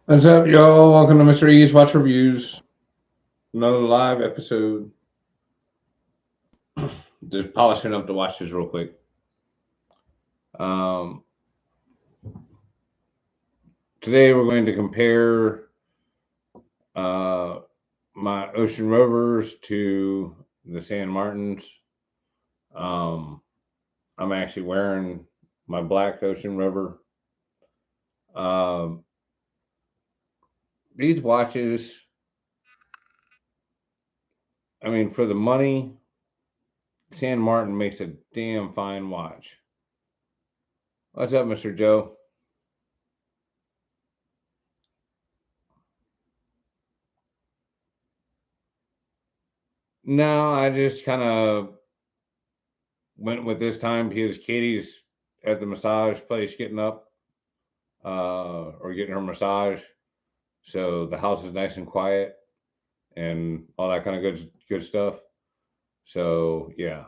What's up, y'all? Welcome to Mr. E's Watch Reviews. Another live episode. Just polishing up the watches real quick. Um, Today we're going to compare uh, my Ocean Rovers to the San Martins. Um, I'm actually wearing my black Ocean Rover. Um, these watches, I mean, for the money, San Martin makes a damn fine watch. What's up, Mr. Joe? No, I just kind of went with this time because Katie's at the massage place getting up or getting her massage. So the house is nice and quiet and all that kind of good stuff. So yeah.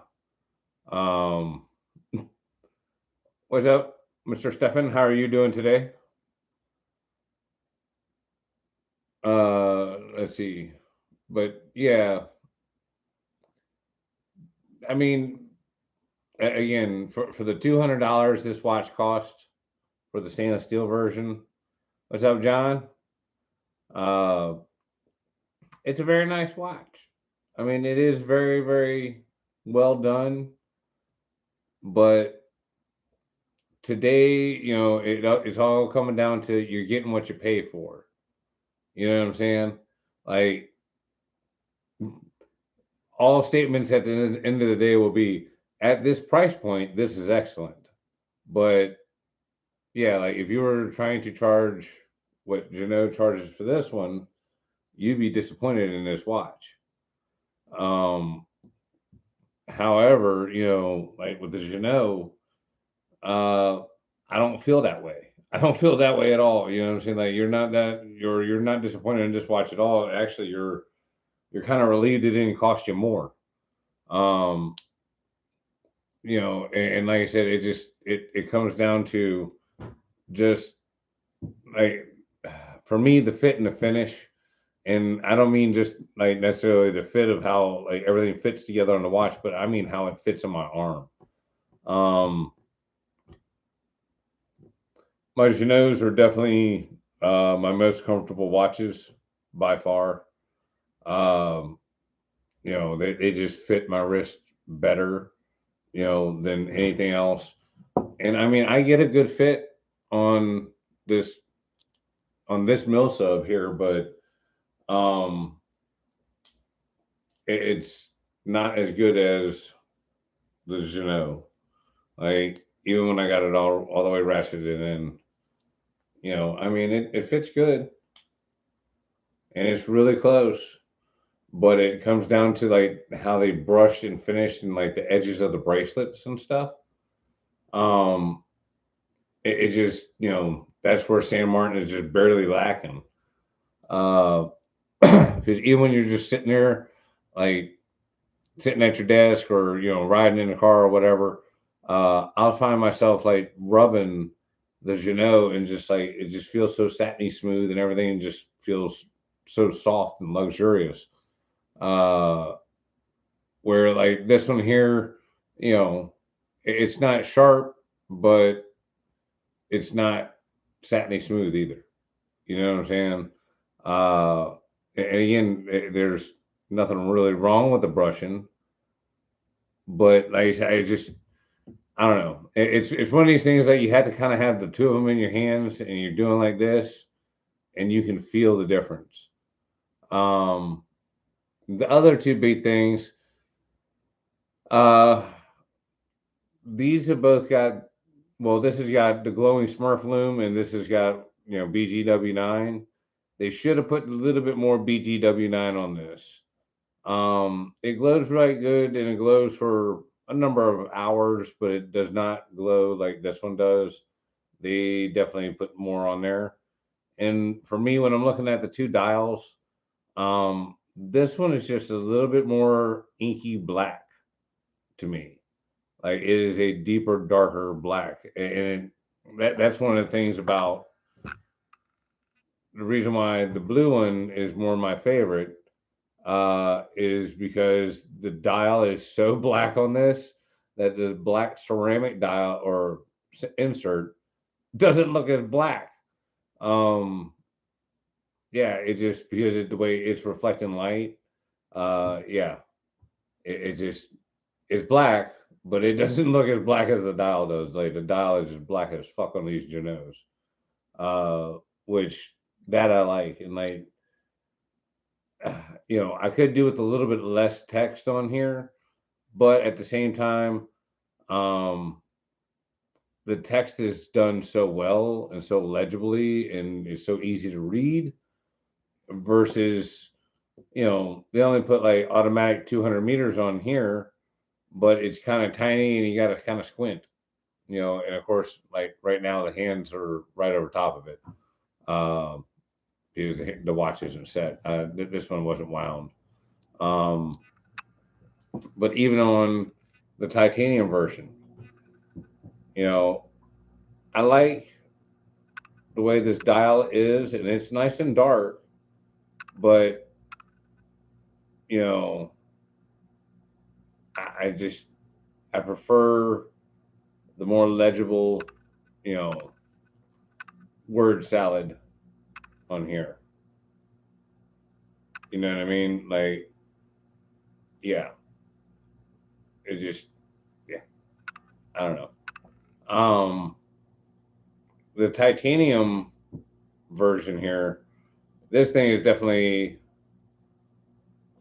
Um, what's up, Mr. Stefan? How are you doing today? Let's see. But yeah, I mean, again, for the $200 this watch cost for the stainless steel version. What's up, John? Uh, it's a very nice watch. I mean, it is very, very well done. But today, it's all coming down to you're getting what you pay for. You know what I'm saying? Like all statements at the end of the day will be at this price point, this is excellent. But yeah, like if you were trying to charge what Ginault charges for this one, you'd be disappointed in this watch. Um, However, like with the Ginault, uh, I don't feel that way. I don't feel that way at all. You know what I'm saying? Like you're not disappointed in this watch at all. Actually, you're kind of relieved it didn't cost you more. Um, and like I said, it comes down to just like for me the fit and the finish. And I don't mean just like necessarily the fit of how like everything fits together on the watch, but I mean how it fits on my arm. Um, My Genots are definitely my most comfortable watches by far. Um, they just fit my wrist better, than anything else. And I mean, I get a good fit on this this Mil Sub here, but um, it's not as good as the Ginault. Like even when I got it all the way ratcheted in, I mean, it fits good and it's really close. But it comes down to like how they brushed and finished and like the edges of the bracelets and stuff. Um, it just that's where San Martin is just barely lacking. Uh, because even when you're just sitting there, like sitting at your desk or riding in the car or whatever, I'll find myself like rubbing the Ginault and just like it just feels so satiny smooth and everything just feels so soft and luxurious. Uh, where like this one here, you know, it's not sharp, but it's not satiny smooth either. You know what I'm saying? Uh, and again, there's nothing really wrong with the brushing, but like I said, I don't know. It's one of these things that you have to kind of have the two of them in your hands, and you're doing like this, and you can feel the difference. Um, the other two big things, uh, these have both got. Well, this has got the glowing Smurf loom, and this has got BGW9. They should have put a little bit more BGW9 on this. It glows right good, and it glows for a number of hours, but it does not glow like this one does. They definitely put more on there. And for me, when I'm looking at the two dials, this one is just a little bit more inky black to me. Like it is a deeper, darker black, and that's one of the things about the reason why the blue one is more my favorite is because the dial is so black on this that the black ceramic dial or insert doesn't look as black. Um, yeah, it just because the way it's reflecting light. Yeah, it just it's black, but it doesn't look as black as the dial does. Like the dial is just black as fuck on these Ginaults, uh, which that I like. And like, I could do with a little bit less text on here, but at the same time, um, the text is done so well and so legibly and is so easy to read versus, they only put like automatic 200 meters on here, but it's kind of tiny and you got to kind of squint, and of course, like right now, the hands are right over top of it. Um, because the watch isn't set. This one wasn't wound. Um, but even on the titanium version, you know, I like the way this dial is, and it's nice and dark, but you know, I just I prefer the more legible, you know, word salad on here. You know what I mean? Like, yeah, it just, yeah, I don't know. Um, the titanium version here, this thing is definitely.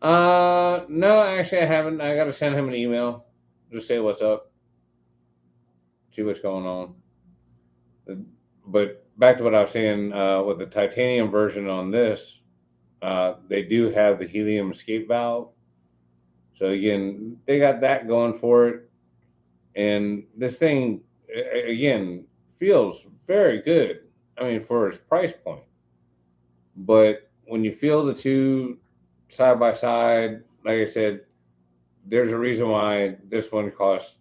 No, actually, I haven't. I got to send him an email, just say what's up, see what's going on. But back to what I was saying, with the titanium version on this, they do have the helium escape valve. So again, they got that going for it, and this thing again feels very good. I mean, for its price point. But when you feel the two side by side, like I said, there's a reason why this one costs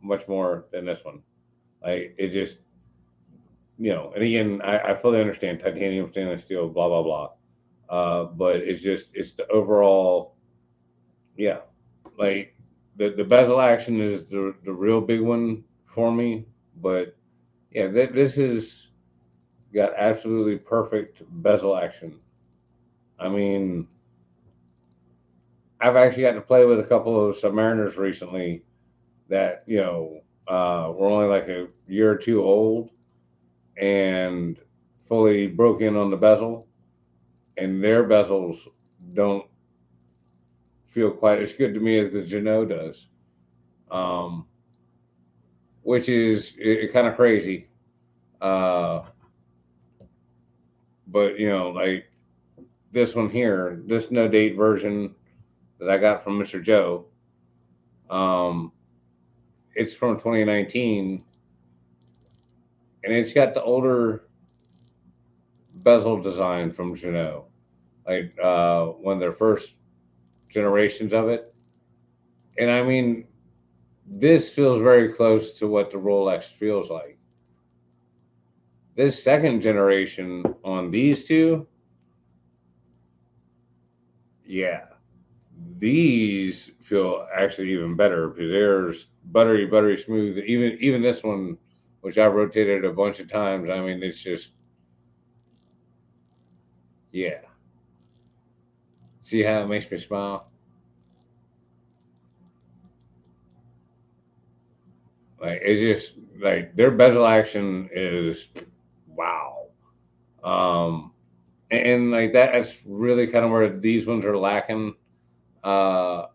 much more than this one. Like it just, and again, I fully understand titanium, stainless steel, blah blah blah. But it's the overall, yeah. Like the bezel action is the real big one for me. But yeah, this is got absolutely perfect bezel action. I mean, I've actually got to play with a couple of submariners recently that were only like a year or two old and fully broke in on the bezel, and their bezels don't feel quite as good to me as the Ginault does, um, which is kind of crazy. Uh, but like this one here, this no date version that I got from Mr. Joe, um, it's from 2019, and it's got the older bezel design from Ginault, like one of their first generations of it. And I mean, this feels very close to what the Rolex feels like. This second generation on these two, yeah, these feel actually even better because they're buttery, buttery smooth. Even this one, which I rotated a bunch of times, I mean, it's just, yeah. See how it makes me smile? Like it's just like their bezel action is wow. Um, and like that's really kind of where these ones are lacking. Uh,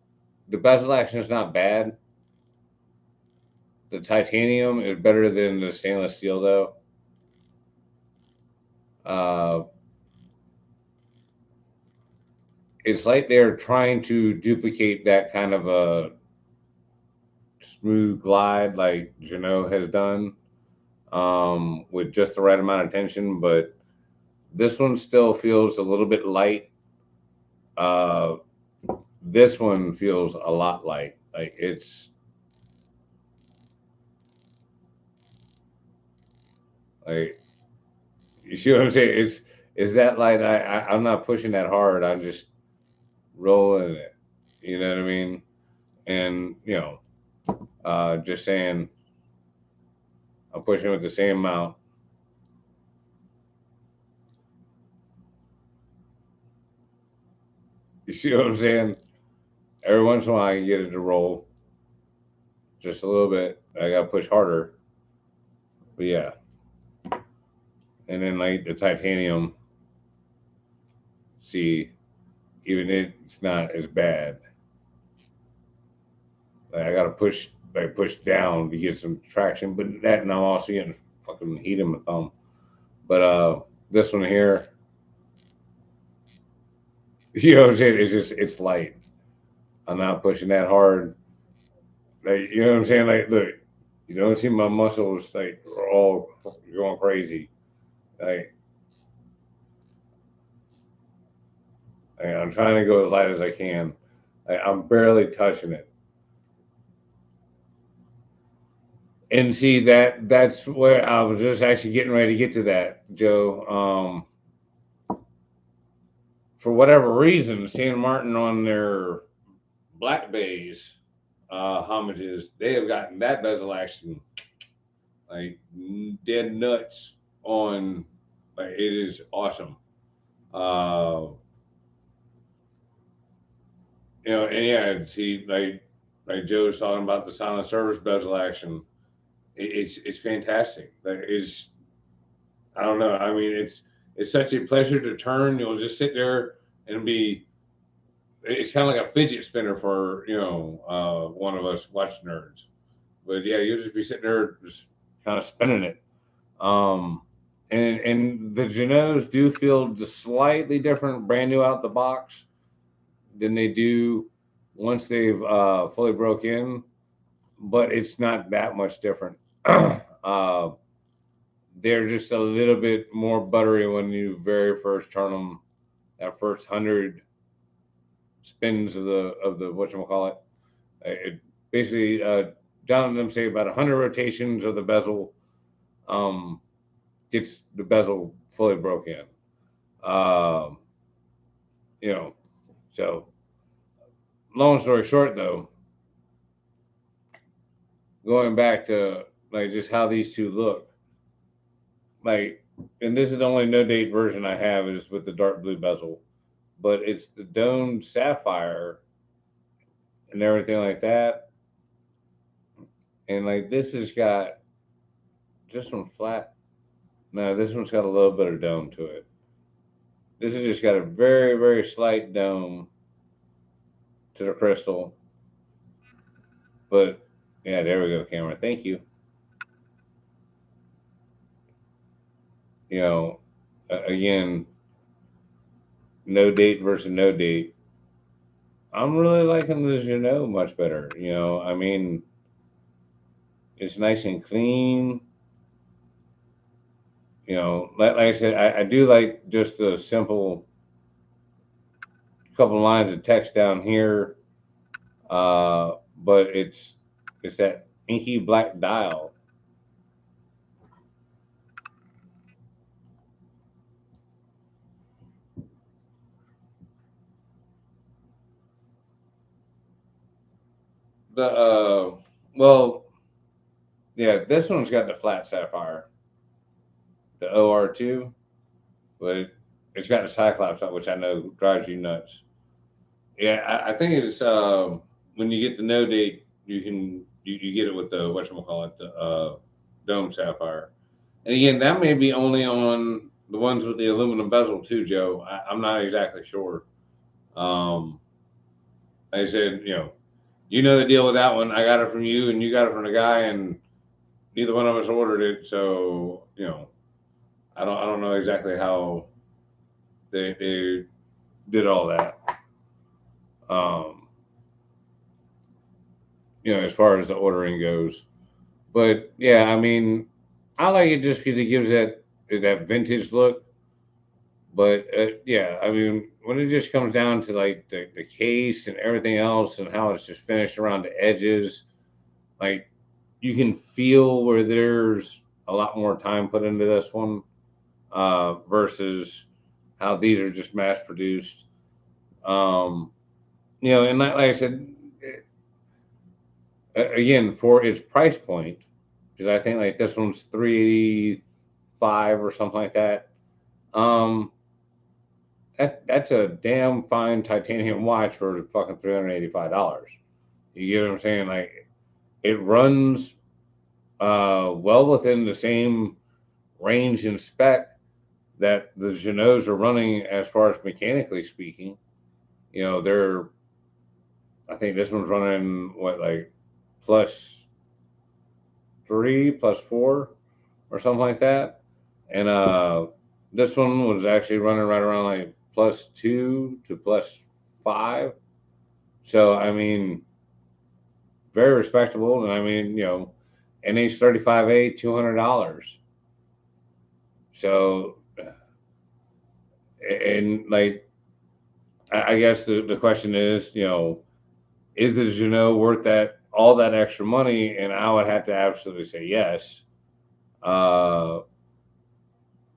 the bezel action is not bad. The titanium is better than the stainless steel, though. Uh, it's like they're trying to duplicate that kind of a smooth glide like Ginault has done, with just the right amount of tension. But this one still feels a little bit light. Uh, this one feels a lot light. Like it's like, you see what I'm saying? is that light. I'm not pushing that hard. I'm just rolling it. You know what I mean? And just saying, I'm pushing with the same amount. You see what I'm saying? Every once in a while, I get it to roll just a little bit. I got to push harder. But yeah. And then like the titanium, see, even it's not as bad. Like I got to push down to get some traction. But that, and I'm also getting fucking heat in my thumb. But this one here, you know what I'm saying? It's just it's light. I'm not pushing that hard. Like you know what I'm saying? Like look, you don't see my muscles like all going crazy. Like I'm trying to go as light as I can. I'm barely touching it. And see that's where I was just actually getting ready to get to that, Joe. For whatever reason, St. Martin on their Black Bays homages, they have gotten that bezel action like dead nuts on. Like it is awesome. Uh, and yeah, see, like Joe was talking about the silent service bezel action. It's fantastic. Like it's I don't know. I mean, it's such a pleasure to turn. You'll just sit there and be. It's kind of like a fidget spinner for one of us watch nerds. But yeah, you'll just be sitting there just kind of spinning it. Um, and the Ginots do feel just slightly different, brand new out the box, than they do once they've fully broke in. But it's not that much different. uh, they're just a little bit more buttery when you very first turn them. That first 100 spins of the whatchamacallit. It basically, John and them say about 100 rotations of the bezel um, gets the bezel fully broke in. Um, you know, so long story short, though, going back to like just how these two look, like, and this is the only no date version I have is with the dark blue bezel, but it's the domed sapphire and everything like that. And like this has got just some flat. No, this one's got a little bit of dome to it. This has just got a very, very slight dome to the crystal. But yeah, there we go, camera. Thank you. You know, again, no date versus no date. I'm really liking the Ginault much better. I mean, it's nice and clean. Like I said, I do like just the simple couple lines of text down here, but it's that inky black dial. The well, yeah, this one's got the flat sapphire, the OR2, but it's got the Cyclops, which I know drives you nuts. Yeah, I think it's when you get the no date, you get it with the whatchamacallit, the dome sapphire. And again, that may be only on the ones with the aluminum bezel too, Joe. I'm not exactly sure. Um, like I said, the deal with that one. I got it from you, and you got it from the guy, and neither one of us ordered it. So I don't know exactly how they did all that. Um, as far as the ordering goes. But yeah, I mean, I like it just because it gives that vintage look. But yeah, I mean, when it just comes down to like the case and everything else and how it's just finished around the edges, like you can feel where there's a lot more time put into this one versus how these are just mass produced. Um, and like I said, again, for its price point, because I think like this one's 385 or something like that. Um, that's a damn fine titanium watch for fucking $385. You get what I'm saying? Like it runs well within the same range and spec that the Ginots are running as far as mechanically speaking. They're I think this one's running what like +3, +4, or something like that, and this one was actually running right around like +2 to +5. So I mean, very respectable, and I mean, NH35A $200. So, and like, I guess the question is the Ginault worth that all that extra money? And I would have to absolutely say yes. Uh,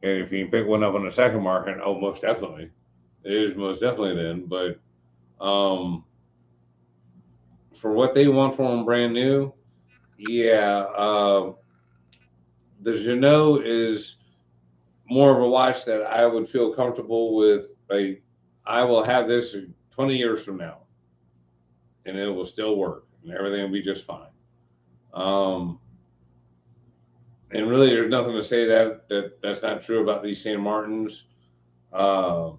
and if you can pick one up on the second market, oh, most definitely, it is most definitely then. But um, for what they want for them brand new, yeah, the Ginault is more of a watch that I would feel comfortable with. Like, I will have this 20 years from now, and it will still work, and everything will be just fine. Um, and really, there's nothing to say that's not true about these St. Martins. Uh,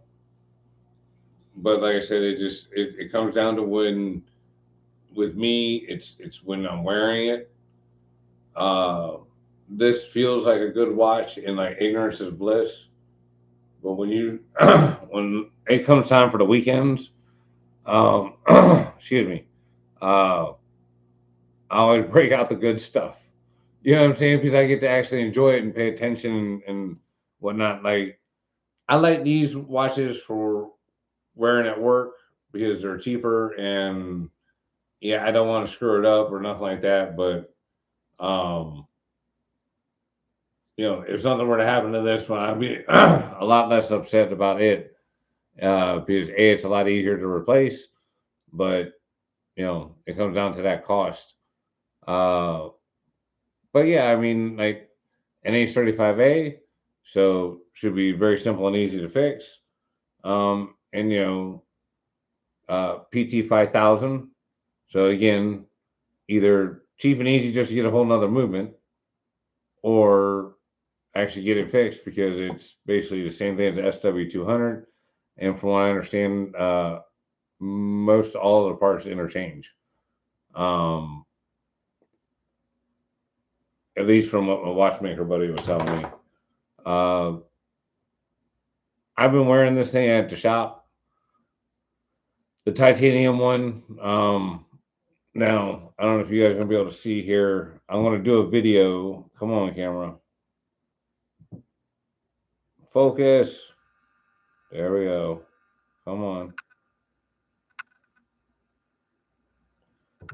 but like I said, it comes down to when with me, it's when I'm wearing it. Uh, this feels like a good watch, and like ignorance is bliss. But when when it comes time for the weekends, excuse me, uh, I always break out the good stuff. You know what I'm saying? Because I get to actually enjoy it and pay attention and whatnot. Like I like these watches for wearing at work because they're cheaper and yeah, I don't want to screw it up or nothing like that. But um, if something were to happen to this one, I'd be a lot less upset about it because it's a lot easier to replace, but it comes down to that cost. Uh, but yeah, I mean, like an H35A, so should be very simple and easy to fix. And PT 5000. So again, either cheap and easy just to get a whole nother movement, or actually get it fixed because it's basically the same thing as the SW200. And from what I understand, most all of the parts interchange. Um, at least from what my watchmaker buddy was telling me. Uh, I've been wearing this thing at the shop, the titanium one. Now, I don't know if you guys are going to be able to see here. I'm going to do a video. Come on, camera. Focus. There we go. Come on.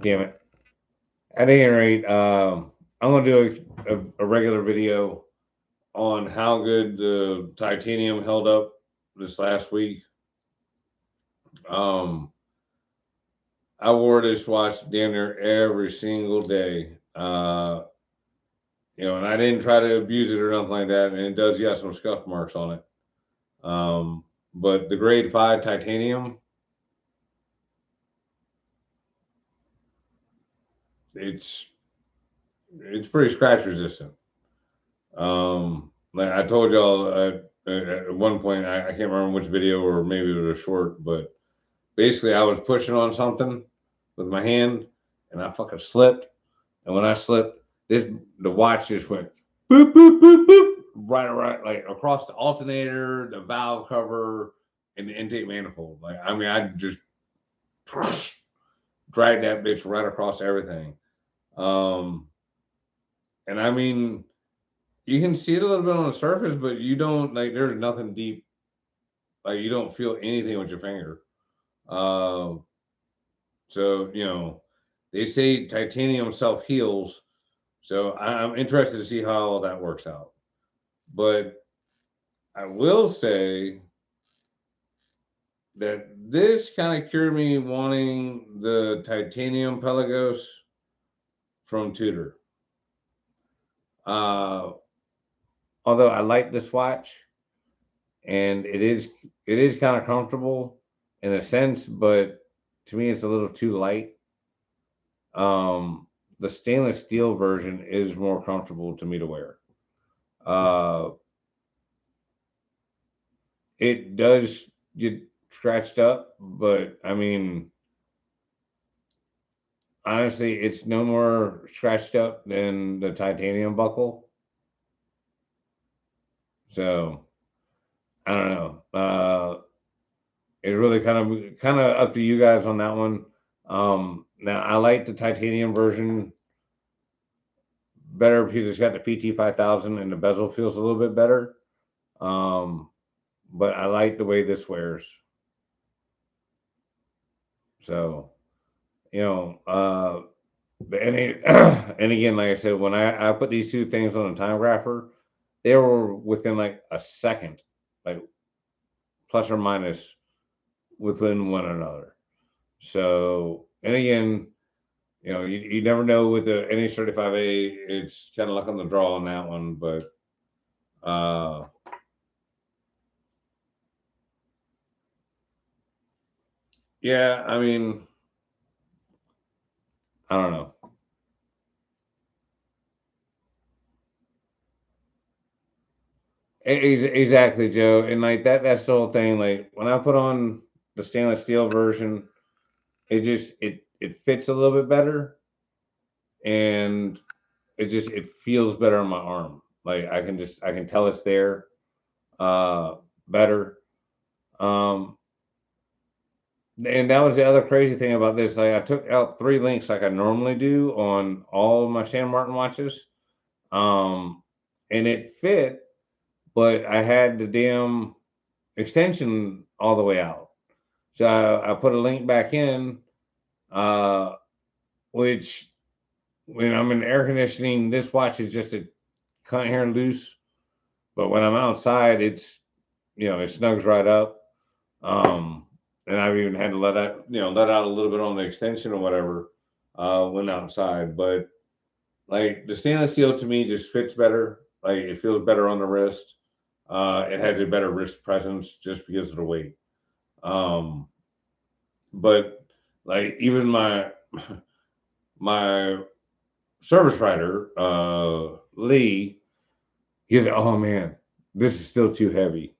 Damn it. At any rate, I'm going to do a regular video on how good the titanium held up this last week. Um, I wore this watch damn near every single day. And I didn't try to abuse it or nothing like that. And it does, yeah, some scuff marks on it. But the grade 5 titanium, it's it's pretty scratch resistant. Like I told y'all at one point, I can't remember which video or maybe it was a short, but basically I was pushing on something with my hand and I fucking slipped. And when I slipped, the watch just went boop boop boop boop right like across the alternator, the valve cover, and the intake manifold. Like I mean, I just dragged that bitch right across everything. Um, and I mean, you can see it a little bit on the surface, but you don't like. There's nothing deep. Like you don't feel anything with your finger. Um, so they say titanium self heals. So I'm interested to see how all that works out. But I will say that this kind of cured me wanting the titanium Pelagos from Tudor. Uh, Although I like this watch, and it is kind of comfortable in a sense, but to me it's a little too light. The stainless steel version is more comfortable to me to wear. Uh, it does get scratched up, but I mean, honestly, it's no more scratched up than the titanium buckle. So I don't know. It's really kind of up to you guys on that one. Now I like the titanium version better because it's got the PT 5000 and the bezel feels a little bit better. Um, but I like the way this wears. So but and again, like I said, when I put these two things on a time grapher, they were within like a second, like plus or minus within one another. So, and again, you never know with the NH35A. It's kind of luck on the draw on that one, but uh, yeah, I mean, I don't know. Exactly, Joe. And like that's the whole thing. Like when I put on the stainless steel version, it fits a little bit better, and it feels better on my arm. Like I can tell it's there uh better. Um and that was the other crazy thing about this. Like I took out three links like I normally do on all of my San Martin watches. Um and it fit, but I had the damn extension all the way out. So I put a link back in, uh, which when I'm in air conditioning, this watch is just a kind of hair loose. But when I'm outside, it snugs right up. Um, and I've even had to let out a little bit on the extension or whatever when outside. But like the stainless steel to me just fits better. Like it feels better on the wrist. It has a better wrist presence just because of the weight. Um, but like even my service writer, Lee, he's like, oh man, this is still too heavy.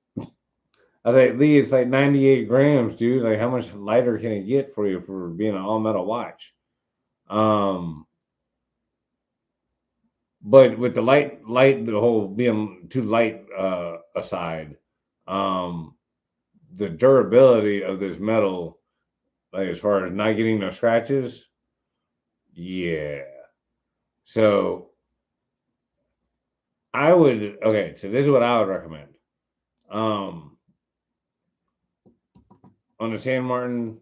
I was like, Lee, it's like 98 grams, dude. Like, how much lighter can it get for you for being an all metal watch? Um, but with the the whole being too light aside, um, the durability of this metal, like as far as not getting no scratches, yeah. So okay. So this is what I would recommend. Um, on the San Martin,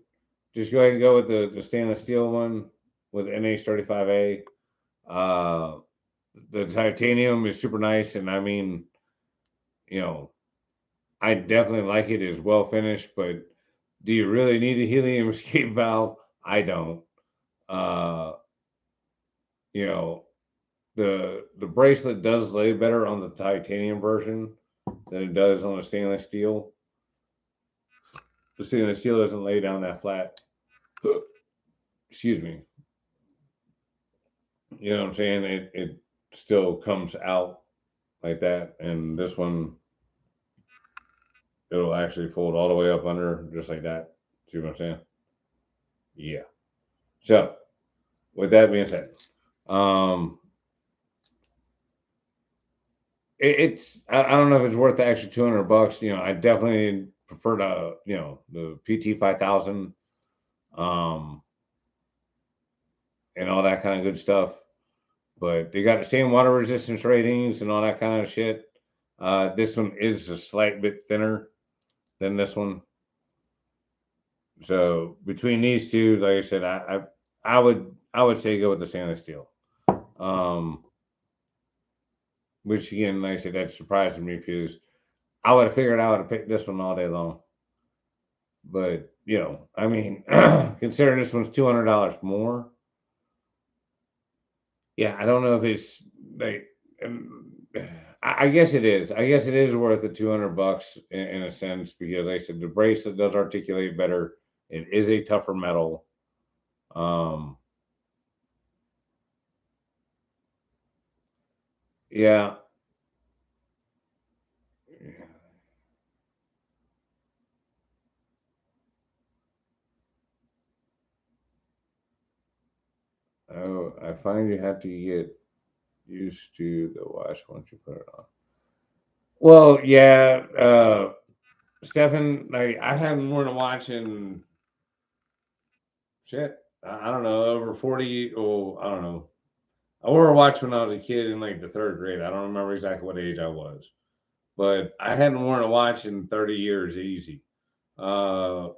just go ahead and go with the stainless steel one with NH35A. Uh, the titanium is super nice, and I mean, you know, I definitely like it. It's well finished, but do you really need a helium escape valve? I don't. Uh, you know, the bracelet does lay better on the titanium version than it does on the stainless steel. The stainless steel doesn't lay down that flat. Excuse me. You know what I'm saying? It still comes out like that, and this one it'll actually fold all the way up under just like that. See what I'm saying? Yeah. So with that being said, um, I don't know if it's worth the extra $200. I definitely prefer the PT 5000, um, and all that kind of good stuff. But they got the same water resistance ratings and all that kind of shit. This one is a slight bit thinner than this one. So between these two, like I said, I would say go with the stainless steel. Um, which again, like I said, that surprised me because I would have figured I would have picked this one all day long. But you know, I mean, considering this one's $200 more, yeah, I don't know if it's like. um, I guess it is. I guess it is worth the $200 in a sense because like I said the bracelet does articulate better. It is a tougher metal. Um, yeah. Oh, I find you have to get used to the watch once you put it on. Well, yeah, Stefan, like I haven't worn a watch in shit. I don't know, over 40. Oh, I don't know. I wore a watch when I was a kid in like the third grade. I don't remember exactly what age I was, but I hadn't worn a watch in 30 years easy. Uh,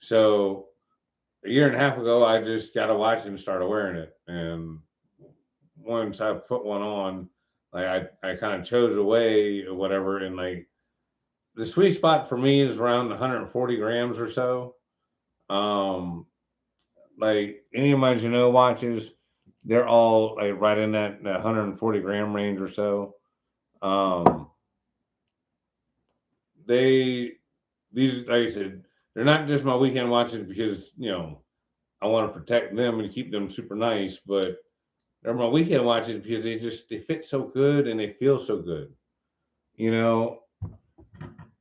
so a year and a half ago, I just got a watch and started wearing it. And once I put one on, like I kind of chose a way or whatever. And like the sweet spot for me is around 140 grams or so. Um, like any of my Ginault watches, they're all like right in that 140-gram range or so. Um, they these like I said, they're not just my weekend watches because I want to protect them and keep them super nice, but they're my weekend watches because they fit so good and they feel so good. You know,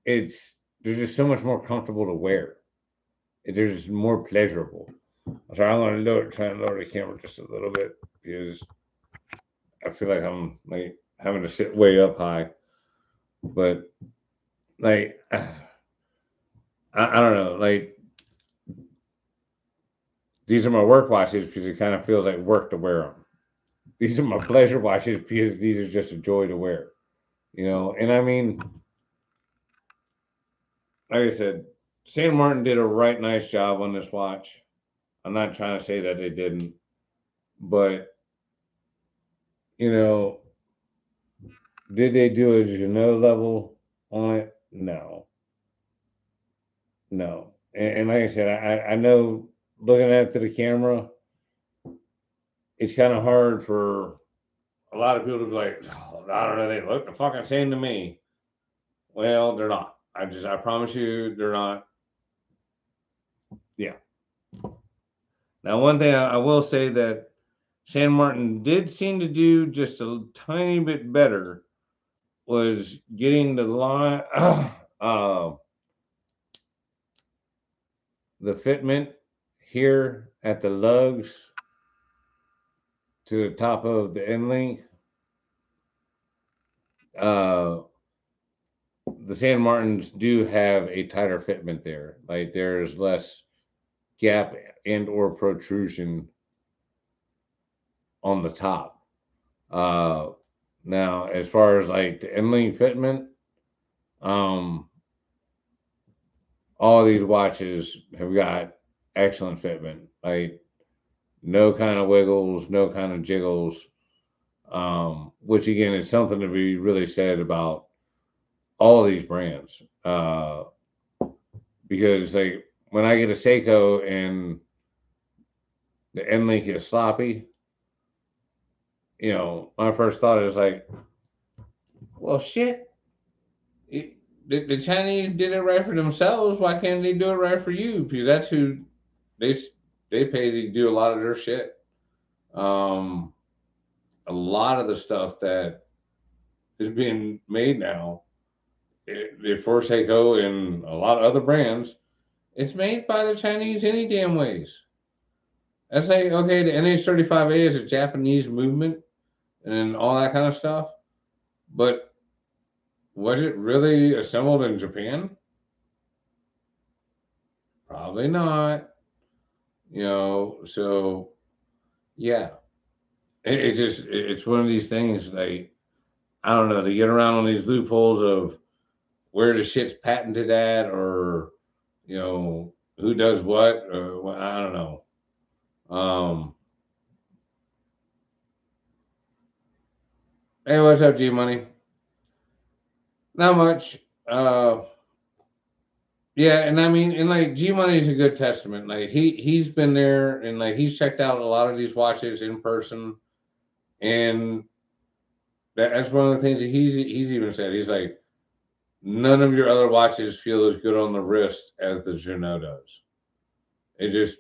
it's they're just so much more comfortable to wear. They're just more pleasurable. Sorry, I'm gonna try and lower the camera just a little bit because I feel like I'm like having to sit way up high. But like I don't know, like these are my work watches because it kind of feels like work to wear them. These are my pleasure watches because these are just a joy to wear. And I mean, like I said, San Martin did a right nice job on this watch. I'm not trying to say that they didn't, but you know, did they do a Ginault level on it? No, no. And like I said, I know looking at it to the camera, it's kind of hard for a lot of people to be like, oh, I don't know, they look the fucking same to me. Well, they're not. I promise you, they're not. Yeah. Now, one thing I will say that San Martin did seem to do just a tiny bit better was getting the line, the fitment here at the lugs to the top of the end link. Uh, the San Martins do have a tighter fitment there. Like there's less gap and or protrusion on the top. Uh, Now, as far as like the end link fitment, um, all these watches have got excellent fitment. Like no kind of wiggles, no kind of jiggles. Which again is something to be really said about all these brands. Because like when I get a Seiko and the end link is sloppy, my first thought is like, well, shit. It, the Chinese did it right for themselves. Why can't they do it right for you? Because that's who they they pay to do a lot of their shit. Um, a lot of the stuff that is being made now, for Seiko and a lot of other brands, it's made by the Chinese any damn ways. That's like, okay, the NH35A is a Japanese movement and all that kind of stuff, but was it really assembled in Japan? Probably not. So yeah, it's one of these things. Like I don't know, they get around on these loopholes of where the shit's patented at, or who does what, or I don't know. Hey, what's up, G Money? Not much. Uh, Yeah, and I mean, and like G Money is a good testament. Like he's been there and like he's checked out a lot of these watches in person, and that's one of the things that he's even said. He's like, none of your other watches feel as good on the wrist as the Ginault does. It just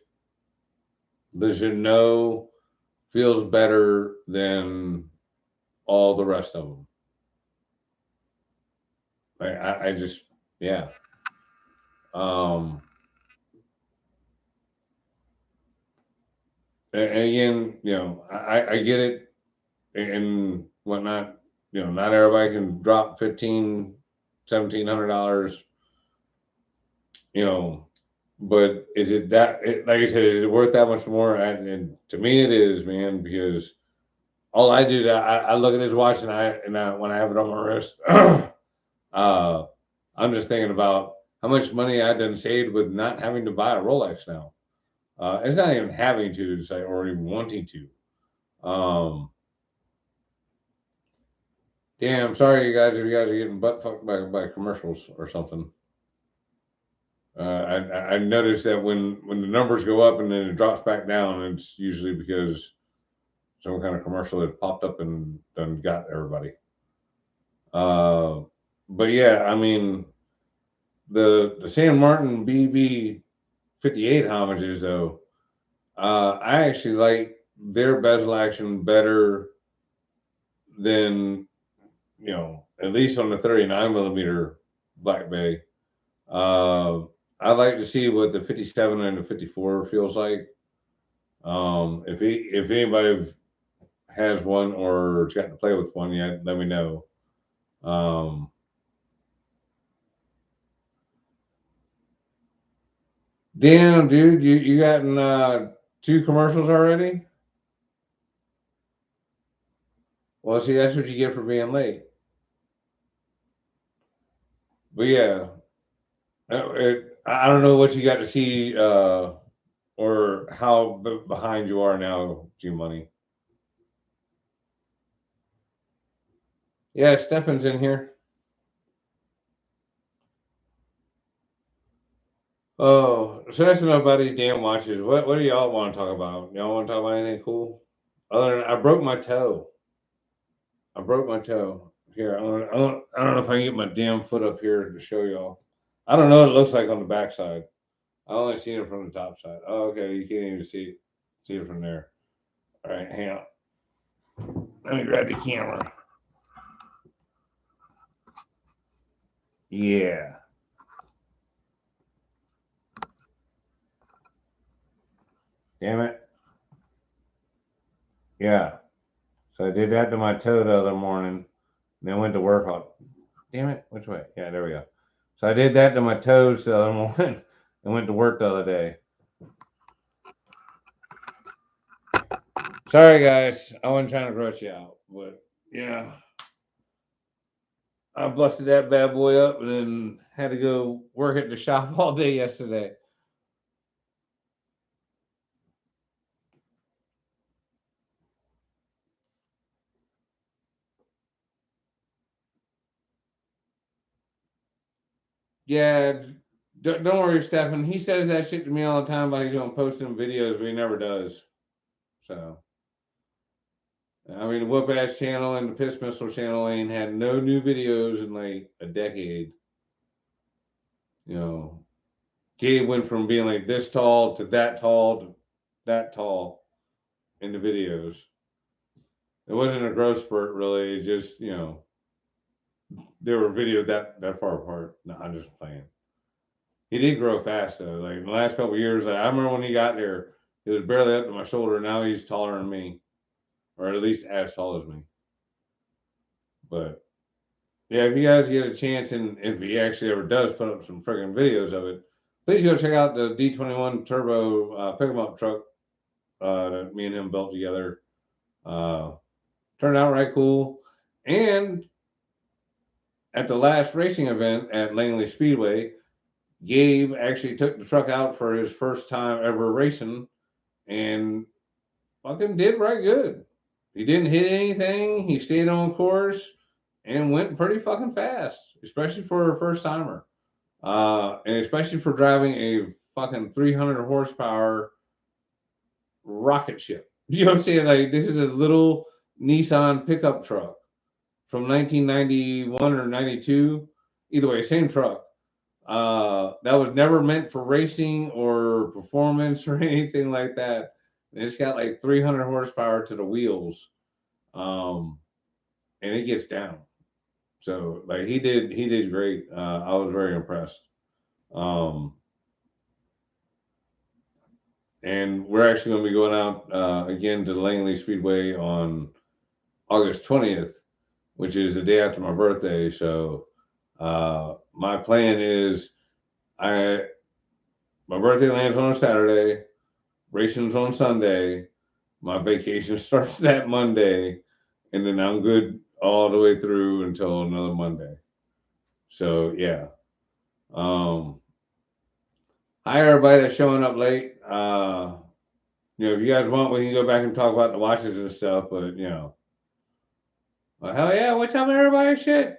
the Ginault feels better than all the rest of them. I just yeah. Um, and again, I get it and whatnot. Not everybody can drop 15, $1,700. You know, but is it that? Like I said, is it worth that much more? And to me, it is, man. Because all I do is I look at his watch and when I have it on my wrist, I'm just thinking about how much money I done saved with not having to buy a Rolex now. It's not even having to say or even wanting to. Damn, sorry you guys if you guys are getting butt fucked by commercials or something. I noticed that when the numbers go up and then it drops back down, it's usually because some kind of commercial has popped up and done got everybody. Uh, but yeah, I mean the San Martin BB 58 homages though, I actually like their bezel action better than at least on the 39 millimeter Black Bay. Uh, I like to see what the 57 and the 54 feels like. If anybody has one or got to play with one yet, let me know. Um, Damn, dude, you gotten two commercials already? Well, see, that's what you get for being late. But yeah, I don't know what you got to see or how behind you are now, G Money. Yeah, Stefan's in here. Oh, so that's enough about these damn watches. What do y'all want to talk about? Y'all want to talk about anything cool? Other than I broke my toe. I broke my toe. Here, I don't know if I can get my damn foot up here to show y'all. I don't know what it looks like on the backside. I only seen it from the top side. Oh, okay, you can't even see it from there. All right, hang on. Let me grab the camera. Yeah. Damn it. Yeah. So I did that to my toe the other morning. Then went to work on. Damn it. Which way? Yeah, there we go. So I did that to my toes the other morning and went to work the other day. Sorry, guys. I wasn't trying to gross you out, but yeah. I busted that bad boy up and then had to go work at the shop all day yesterday. Yeah, don't worry, Stefan. He says that shit to me all the time about he's going to post them videos, but he never does. So, I mean, the Whoop Ass channel and the Piss Missile channel ain't had no new videos in like a decade. You know, Gabe went from being like this tall to that tall in the videos. It wasn't a growth spurt, really. It just, they were videoed that far apart. No, I'm just playing. He did grow fast though. Like in the last couple of years, I remember when he got there, he was barely up to my shoulder. Now he's taller than me, or at least as tall as me. But yeah, if you guys get a chance, and if he actually ever does put up some friggin' videos of it, please go check out the D21 Turbo pick 'em up truck that me and him built together. Uh, Turned out right cool. And at the last racing event at Langley Speedway, Gabe actually took the truck out for his first time ever racing and fucking did right good. He didn't hit anything. He stayed on course and went pretty fucking fast, especially for a first timer. And especially for driving a fucking 300 horsepower rocket ship. You know what I'm saying? Like, this is a little Nissan pickup truck from 1991 or 92. Either way, same truck. That was never meant for racing or performance or anything like that. And it's got like 300 horsepower to the wheels, um, and it gets down. So like he did great. I was very impressed. Um, and we're actually going to be going out again to the Langley Speedway on August 20th, which is the day after my birthday. So my plan is I my birthday lands on a Saturday, racing's on Sunday, my vacation starts that Monday, and then I'm good all the way through until another Monday. So yeah. Um, Hi everybody that's showing up late. If you guys want, we can go back and talk about the watches and stuff. But well, hell yeah, what's up, everybody? Shit.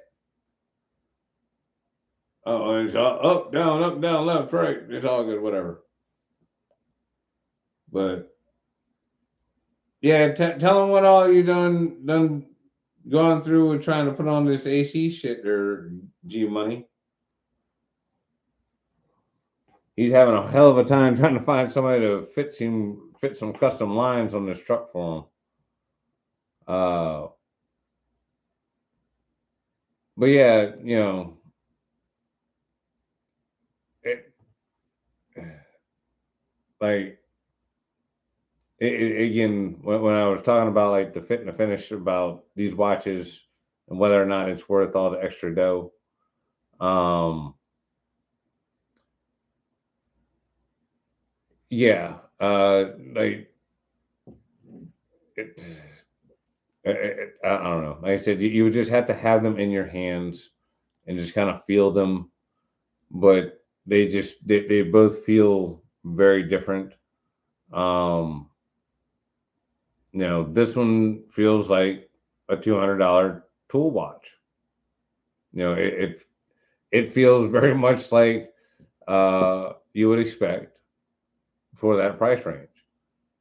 Oh, it's up, down, left, right. It's all good, whatever. But yeah, tell them what all you done gone through with trying to put on this AC shit or G Money. He's having a hell of a time trying to find somebody to fit some custom lines on this truck for him. Uh, but yeah, it, like again, when I was talking about like the fit and the finish about these watches and whether or not it's worth all the extra dough. Um, yeah, like it, I don't know. Like I said, you would just have to have them in your hands and just kind of feel them, but they both feel very different. Um, this one feels like a $200 tool watch. It feels very much like you would expect for that price range.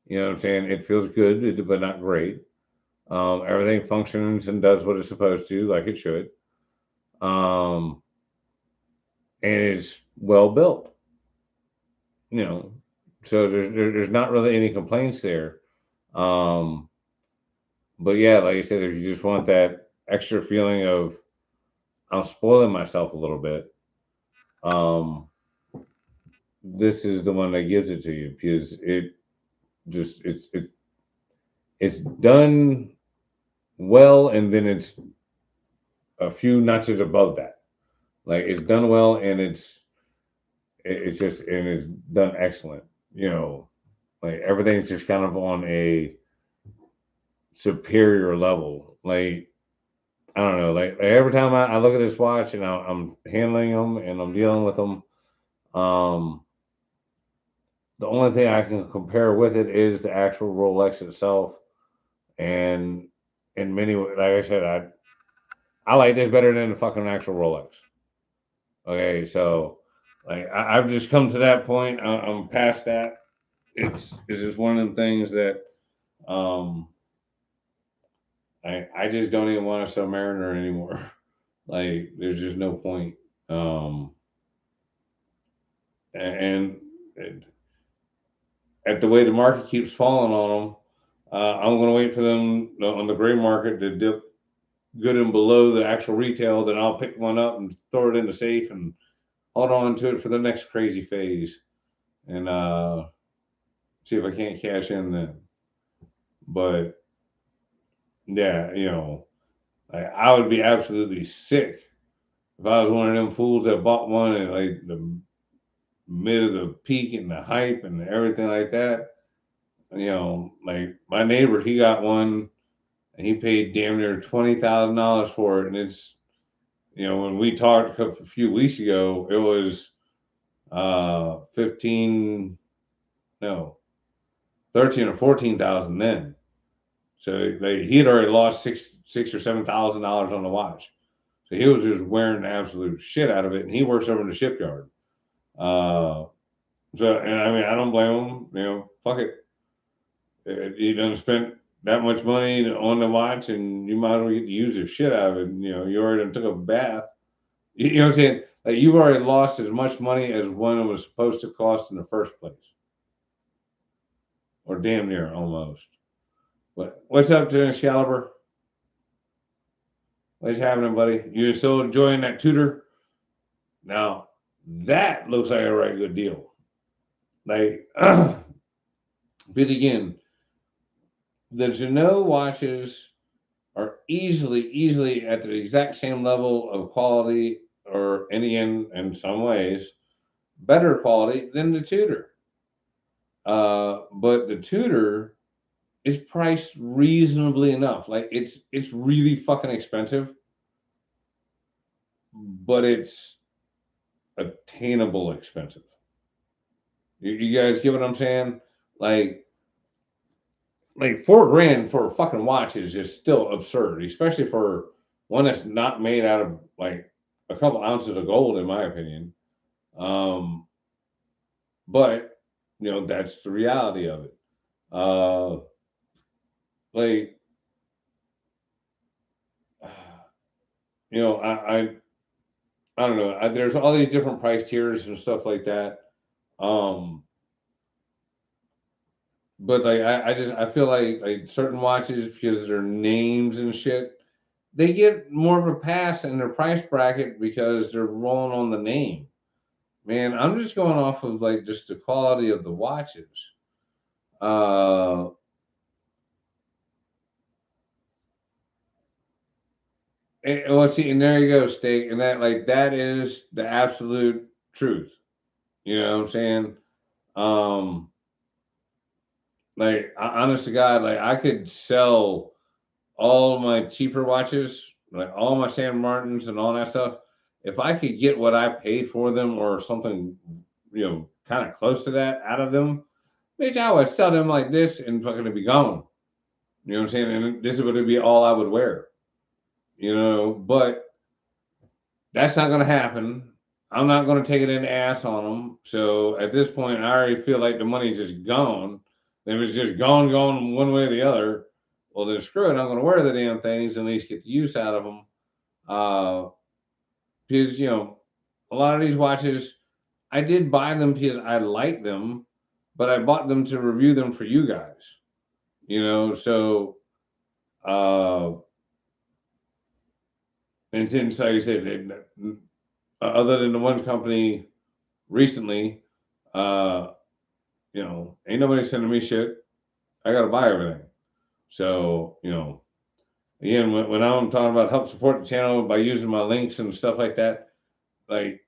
You know what I'm saying? It feels good, but not great. Everything functions and does what it's supposed to, like it should. Um, and it's well built. You know, so there's not really any complaints there. Um, but yeah, like I said, if you just want that extra feeling of I'm spoiling myself a little bit, um, this is the one that gives it to you because just it's done well, and then it's a few notches above that. Like it's done well, and it's just and it's done excellent. Like everything's just kind of on a superior level. Like I don't know, like every time I look at this watch and I'm handling them and I'm dealing with them, um, the only thing I can compare with it is the actual Rolex itself. And in many ways, like I said, I like this better than the fucking actual Rolex. Okay, so like I've just come to that point. I'm past that. It's just one of them things that um I just don't even want a Submariner anymore. Like there's just no point. Um and, and at the way the market keeps falling on them, I'm going to wait for them on the gray market to dip good and below the actual retail. Then I'll pick one up and throw it in the safe and hold on to it for the next crazy phase and see if I can't cash in then. But yeah, I would be absolutely sick if I was one of them fools that bought one at like the mid of the peak and the hype and everything like that. Like my neighbor, he got one and he paid damn near $20,000 for it. And it's, when we talked a few weeks ago, it was 15, no, 13 or 14,000 then. So he'd already lost six or $7,000 on the watch. So he was just wearing the absolute shit out of it, and he works over in the shipyard. Uh, so, and I mean, I don't blame him. You know, fuck it. You done spent that much money on the watch, and you might as well get to use the shit out of it. You know, you already done took a bath. You know what I'm saying? Like, you've already lost as much money as when it was supposed to cost in the first place, or damn near almost. But what's up, Dennis Caliber? What's happening, buddy? You still enjoying that Tudor? Now, that looks like a right good deal. Like, but again, the Ginault watches are easily at the exact same level of quality, or in some ways better quality than the Tudor. But the Tudor is priced reasonably enough. Like, it's really fucking expensive, but it's attainable expensive. You guys get what I'm saying? Like, 4 grand for a fucking watch is just still absurd, especially for one that's not made out of like a couple ounces of gold, in my opinion. Um, but you know, that's the reality of it. Uh, like, you know, I don't know. There's all these different price tiers and stuff like that. Um, but like, I feel like certain watches, because of their names and shit, they get more of a pass in their price bracket because they're rolling on the name. Man, I'm just going off of like just the quality of the watches. Uh, well, see, and there you go, Steak, and that is the absolute truth. You know what I'm saying? Um, honest to God, like, I could sell all my cheaper watches, like all my San Martins and all that stuff, if I could get what I paid for them or something, you know, kind of close to that out of them, bitch, I would sell them like this and fucking be gone. You know what I'm saying? And this would be all I would wear. You know, but that's not going to happen. I'm not going to take it in the ass on them. So at this point, I already feel like the money's just gone. If it's just gone one way or the other, well, then screw it. I'm going to wear the damn things and at least get the use out of them. Because, you know, a lot of these watches, I did buy them because I like them, but I bought them to review them for you guys. You know, so, and since, like I said, other than the one company recently, uh, you know, ain't nobody sending me shit. I got to buy everything. So, you know, again, when I'm talking about help support the channel by using my links and stuff like that, like,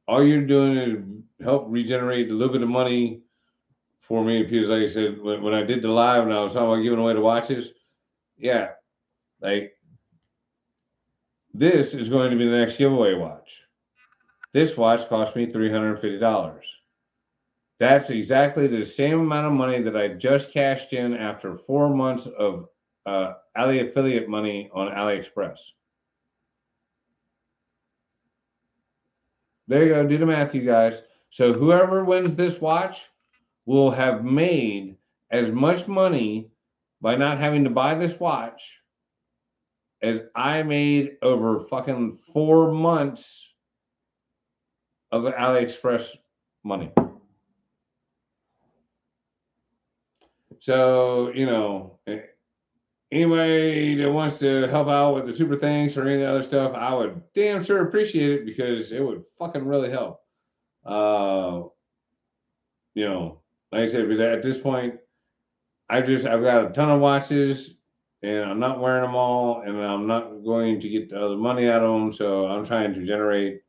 all you're doing is help regenerate a little bit of money for me. Because, like I said, when I did the live and I was talking about giving away the watches, yeah, like, this is going to be the next giveaway watch. This watch cost me $350. That's exactly the same amount of money that I just cashed in after 4 months of Ali affiliate money on AliExpress. There you go. Do the math, you guys. So whoever wins this watch will have made as much money by not having to buy this watch as I made over fucking 4 months of AliExpress money. So, you know, anybody that wants to help out with the super thanks or any of the other stuff, I would damn sure appreciate it, because it would fucking really help. You know, like I said, because at this point, I've got a ton of watches and I'm not wearing them all, and I'm not going to get the other money out of them. So I'm trying to generate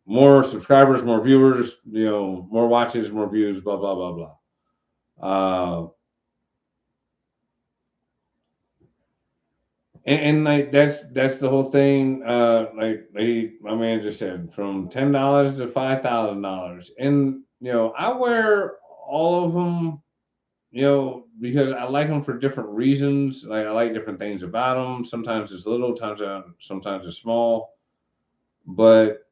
more subscribers, more viewers, you know, more watches, more views, blah, blah, blah, blah. And like, that's the whole thing. Like my man just said, from $10 to $5,000, and you know, I wear all of them, you know, because I like them for different reasons. Like I like different things about them. Sometimes it's little, sometimes it's small. But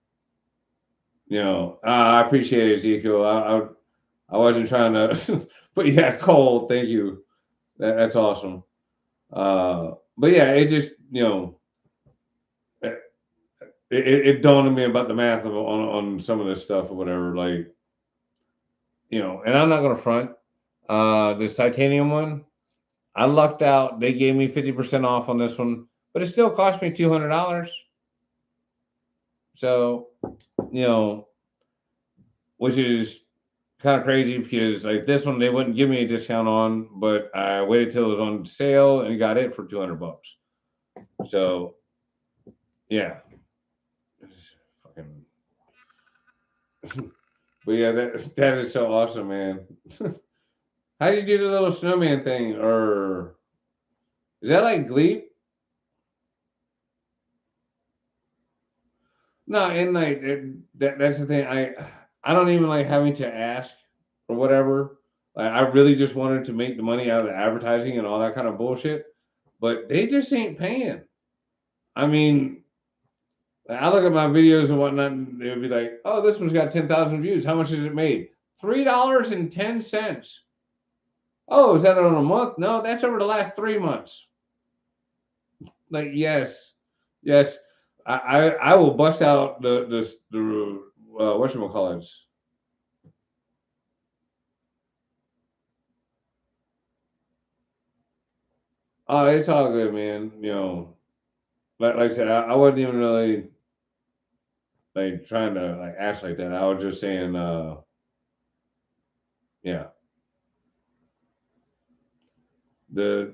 you know, I appreciate it, Ezekiel. I wasn't trying to, but yeah, Cole, thank you. That's awesome. But yeah, it just it, it dawned on me about the math on some of this stuff or whatever. Like and I'm not gonna front. This titanium one, I lucked out. They gave me 50% off on this one, but it still cost me $200. So you know, which is kind of crazy because like this one they wouldn't give me a discount on, but I waited till it was on sale and got it for $200. So yeah, it's fucking. But yeah, that is so awesome, man. How do you do the little snowman thing, or is that like Gleep? No, and like that's the thing. I don't even like having to ask or whatever. Like I really just wanted to make the money out of the advertising and all that kind of bullshit, but they just ain't paying. I mean, I look at my videos and whatnot, and it would be like, "Oh, this one's got 10,000 views. How much has it made? $3.10. Oh, is that on a month? No, that's over the last 3 months. Like, yes, yes, I will bust out the whatchamacallits. Oh, it's all good, man. Like I said, I wasn't even really like trying to like act like that. I was just saying, yeah, the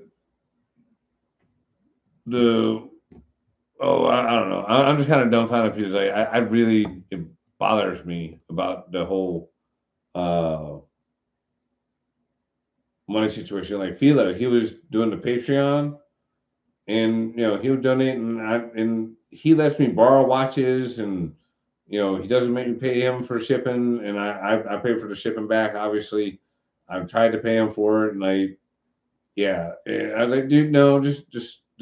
the I don't know. I'm just kind of dumbfounded because I really it bothers me about the whole uh money situation. Like Philo, he was doing the Patreon, and he would donate, and he lets me borrow watches, and he doesn't make me pay him for shipping, and I pay for the shipping back. Obviously, I've tried to pay him for it, and yeah, and I was like, dude, no, just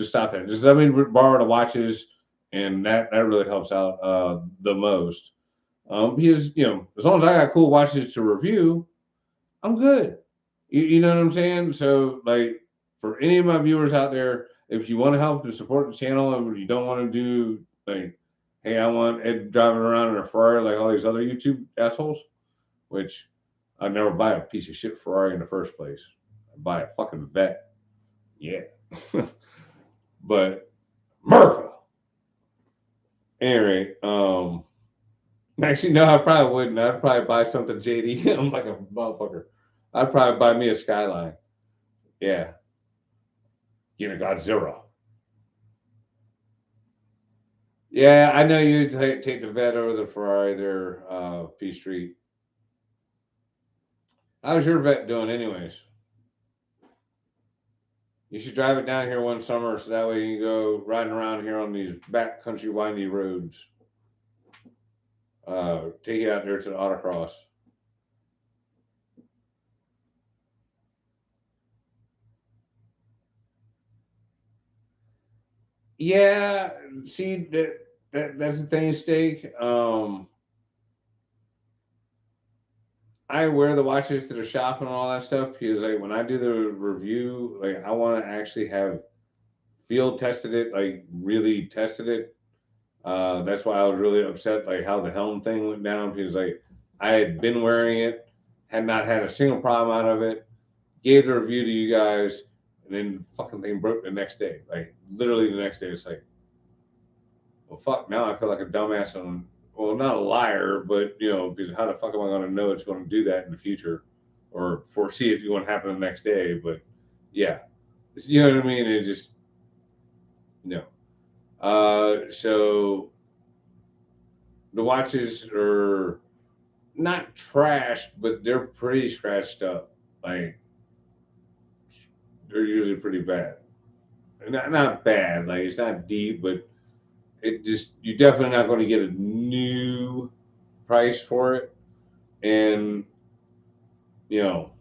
stop that. Just let me borrow the watches, and that really helps out the most. Because as long as I got cool watches to review, I'm good. You know what I'm saying? So like for any of my viewers out there, if you want to help to support the channel and you don't want to do like, hey, I want Ed driving around in a Ferrari like all these other YouTube assholes, which I'd never buy a piece of shit Ferrari in the first place. I'd buy a fucking vet. Yeah. But America. Anyway, actually no, I probably wouldn't. I'd probably buy something JD. I'm like a motherfucker. I'd probably buy me a Skyline. Yeah. Give me Godzilla. Yeah, I know you take the vet over the Ferrari there, P Street. How's your vet doing, anyways? You should drive it down here one summer so that way you can go riding around here on these backcountry windy roads. Take it out there to the autocross. Yeah, see that's the thing, Steak. I wear the watches to the shop and all that stuff because like when I do the review, like I want to actually have field tested it, like really tested it. That's why I was really upset, like how the helm thing went down because like I had been wearing it, had not had a single problem out of it. Gave the review to you guys, and then the fucking thing broke the next day. Like literally the next day, it's like, well, fuck. Now I feel like a dumbass on. Well, not a liar, but because how the fuck am I going to know it's going to do that in the future, or foresee it's going to happen the next day? But yeah, you know what I mean. It just no. So the watches are not trashed, but they're pretty scratched up. Like they're usually pretty bad. Not bad. Like it's not deep, but it just you're definitely not going to get a new price for it. And you know,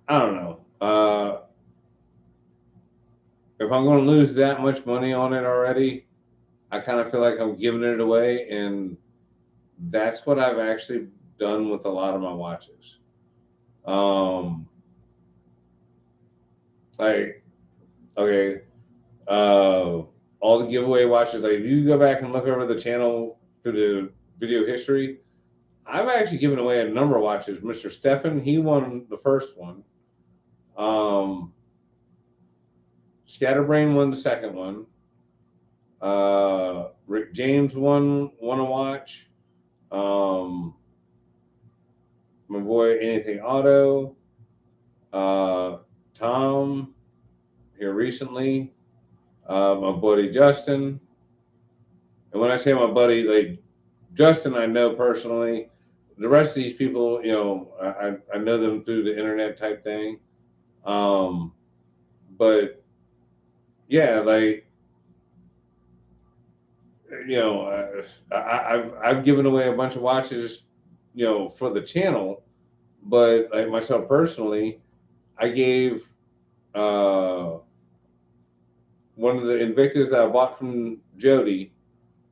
I don't know. If I'm going to lose that much money on it already, I kind of feel like I'm giving it away, and that's what I've actually done with a lot of my watches. Um, like, okay, uh, all the giveaway watches. Like, if you go back and look over the channel through the video history, I've actually given away a number of watches. Mr. Stefan, he won the first one. Um, Scatterbrain won the second one. Rick James won a watch. Um, my boy Anything Auto. Tom here recently. My buddy Justin. And when I say my buddy, like Justin, I know personally. The rest of these people, I know them through the internet type thing. Um, but yeah, like I've given away a bunch of watches, for the channel. But like myself personally, I gave uh, one of the Invictus that I bought from Jody.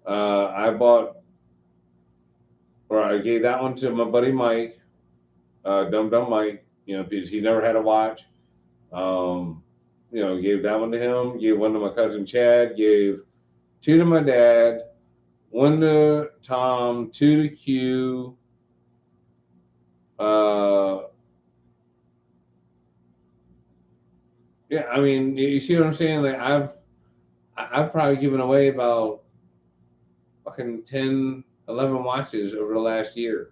I bought, or I gave that one to my buddy Mike, Dum Dum Mike, because he never had a watch. Um, gave that one to him, gave one to my cousin Chad, gave two to my dad, one to Tom, two to Q. Uh, yeah, I mean, you see what I'm saying? Like I've probably given away about fucking 10, 11 watches over the last year.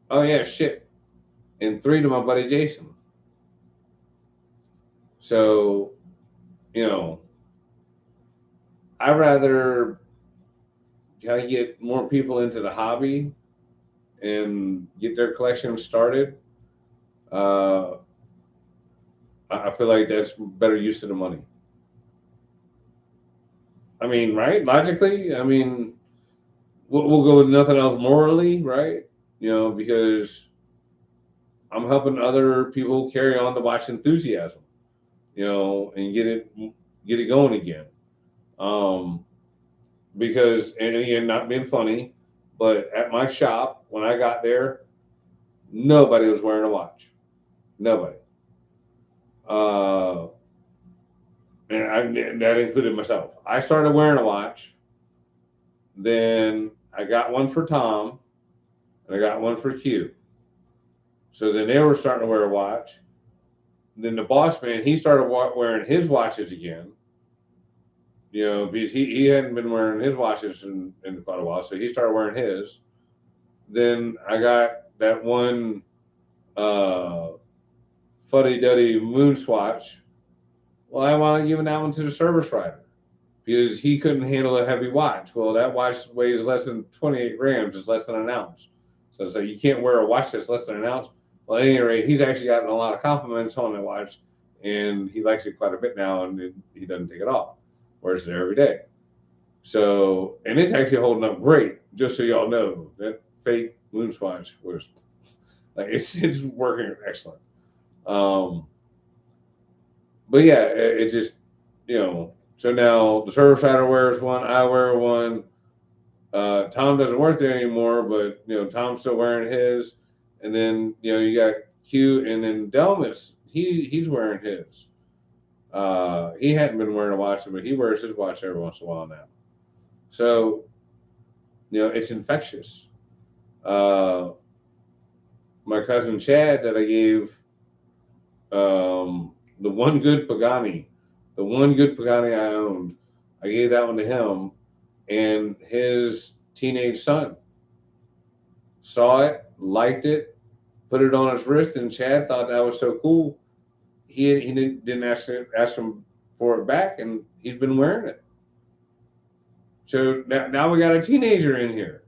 Oh yeah, shit. And three to my buddy Jason. So, you know, I'd rather kind of get more people into the hobby and get their collection started. Uh, I feel like that's better use of the money. I mean, right? Logically, I mean, we'll go with nothing else morally, right? Because I'm helping other people carry on the watch enthusiasm, and get it going again. Um, because, and again, not being funny, but at my shop when I got there, nobody was wearing a watch. Nobody. Uh, and that included myself. I started wearing a watch. Then I got one for Tom, and I got one for Q. So then they were starting to wear a watch. Then the boss man, he started wearing his watches again. Because he hadn't been wearing his watches in quite a while, so he started wearing his. Then I got that one uh, fuddy duddy moon swatch. Well, I wanted giving that one to the service rider because he couldn't handle a heavy watch. Well, that watch weighs less than 28 grams, it's less than an ounce. So it's like you can't wear a watch that's less than an ounce. Well, at any rate, he's actually gotten a lot of compliments on that watch, and he likes it quite a bit now, and he doesn't take it off. Wears it every day. So, and it's actually holding up great. Just so y'all know, that fake moon swatch was like it's working excellent. Um, but yeah, it just So now the service rider wears one, I wear one. Tom doesn't work there anymore, but Tom's still wearing his. And then you got Q, and then Delmas, he's wearing his. He hadn't been wearing a watch, but he wears his watch every once in a while now. So it's infectious. Uh, my cousin Chad that I gave the one good Pagani I owned, I gave that one to him, and his teenage son saw it, liked it, put it on his wrist, and Chad thought that was so cool. He didn't ask him for it back, and he's been wearing it. So now we got a teenager in here.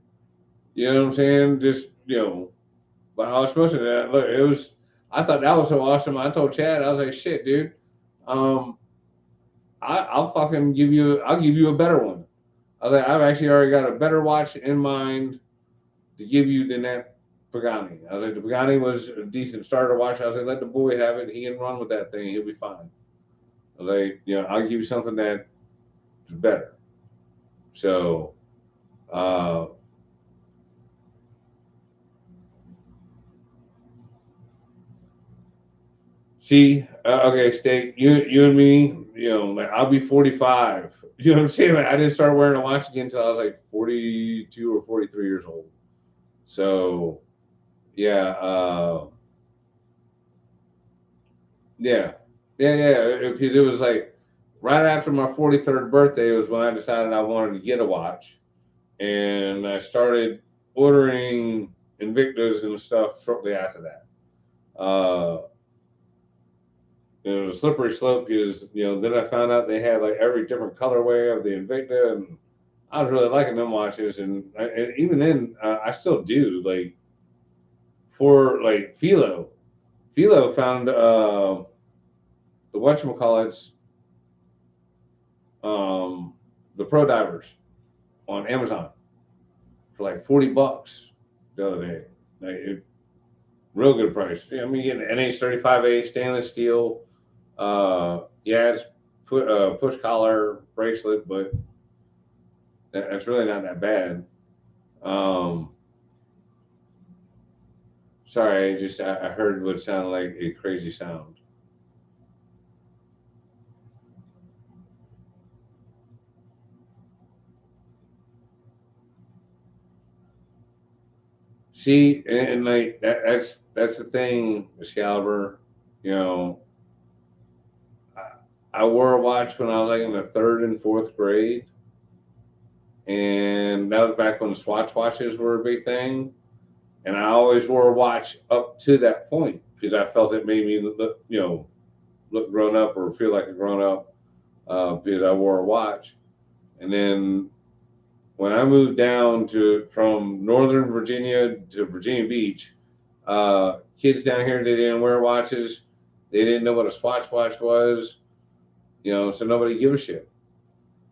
You know what I'm saying? Just but I was supposed to. Look, it was. I thought that was so awesome. I told Chad, I was like, "Shit, dude, um, I'll fucking give you. I'll give you a better one." I was like, "I've actually already got a better watch in mind to give you than that Pagani. I was like, the Pagani was a decent starter watch. I was like, let the boy have it. He can run with that thing. He'll be fine. I was like, I'll give you something that's better. So, uh, see, okay, Steak, you and me, like I'll be 45. You know what I'm saying? Like, I didn't start wearing a watch again until I was like 42 or 43 years old. So, yeah, yeah, it was like right after my 43rd birthday was when I decided I wanted to get a watch, and I started ordering Invictas and stuff shortly after that. It was a slippery slope because then I found out they had like every different colorway of the Invicta, and I was really liking them watches, and even then I still do like for like Philo. Philo found the whatchamacallits, um, the Pro Divers on Amazon for like $40 the other day. Real good price. I mean, you get an NH35A stainless steel. Yeah, it's push collar bracelet, but that's really not that bad. Um, Sorry, I heard what sounded like a crazy sound. See, and like that's the thing, Excalibur. You know, I wore a watch when I was like in the third and fourth grade, and that was back when Swatch watches were a big thing. And I always wore a watch up to that point because I felt it made me look grown up or feel like a grown up because I wore a watch. And then when I moved down to from Northern Virginia to Virginia Beach, kids down here they didn't wear watches. They didn't know what a Swatch watch was, so nobody gave a shit.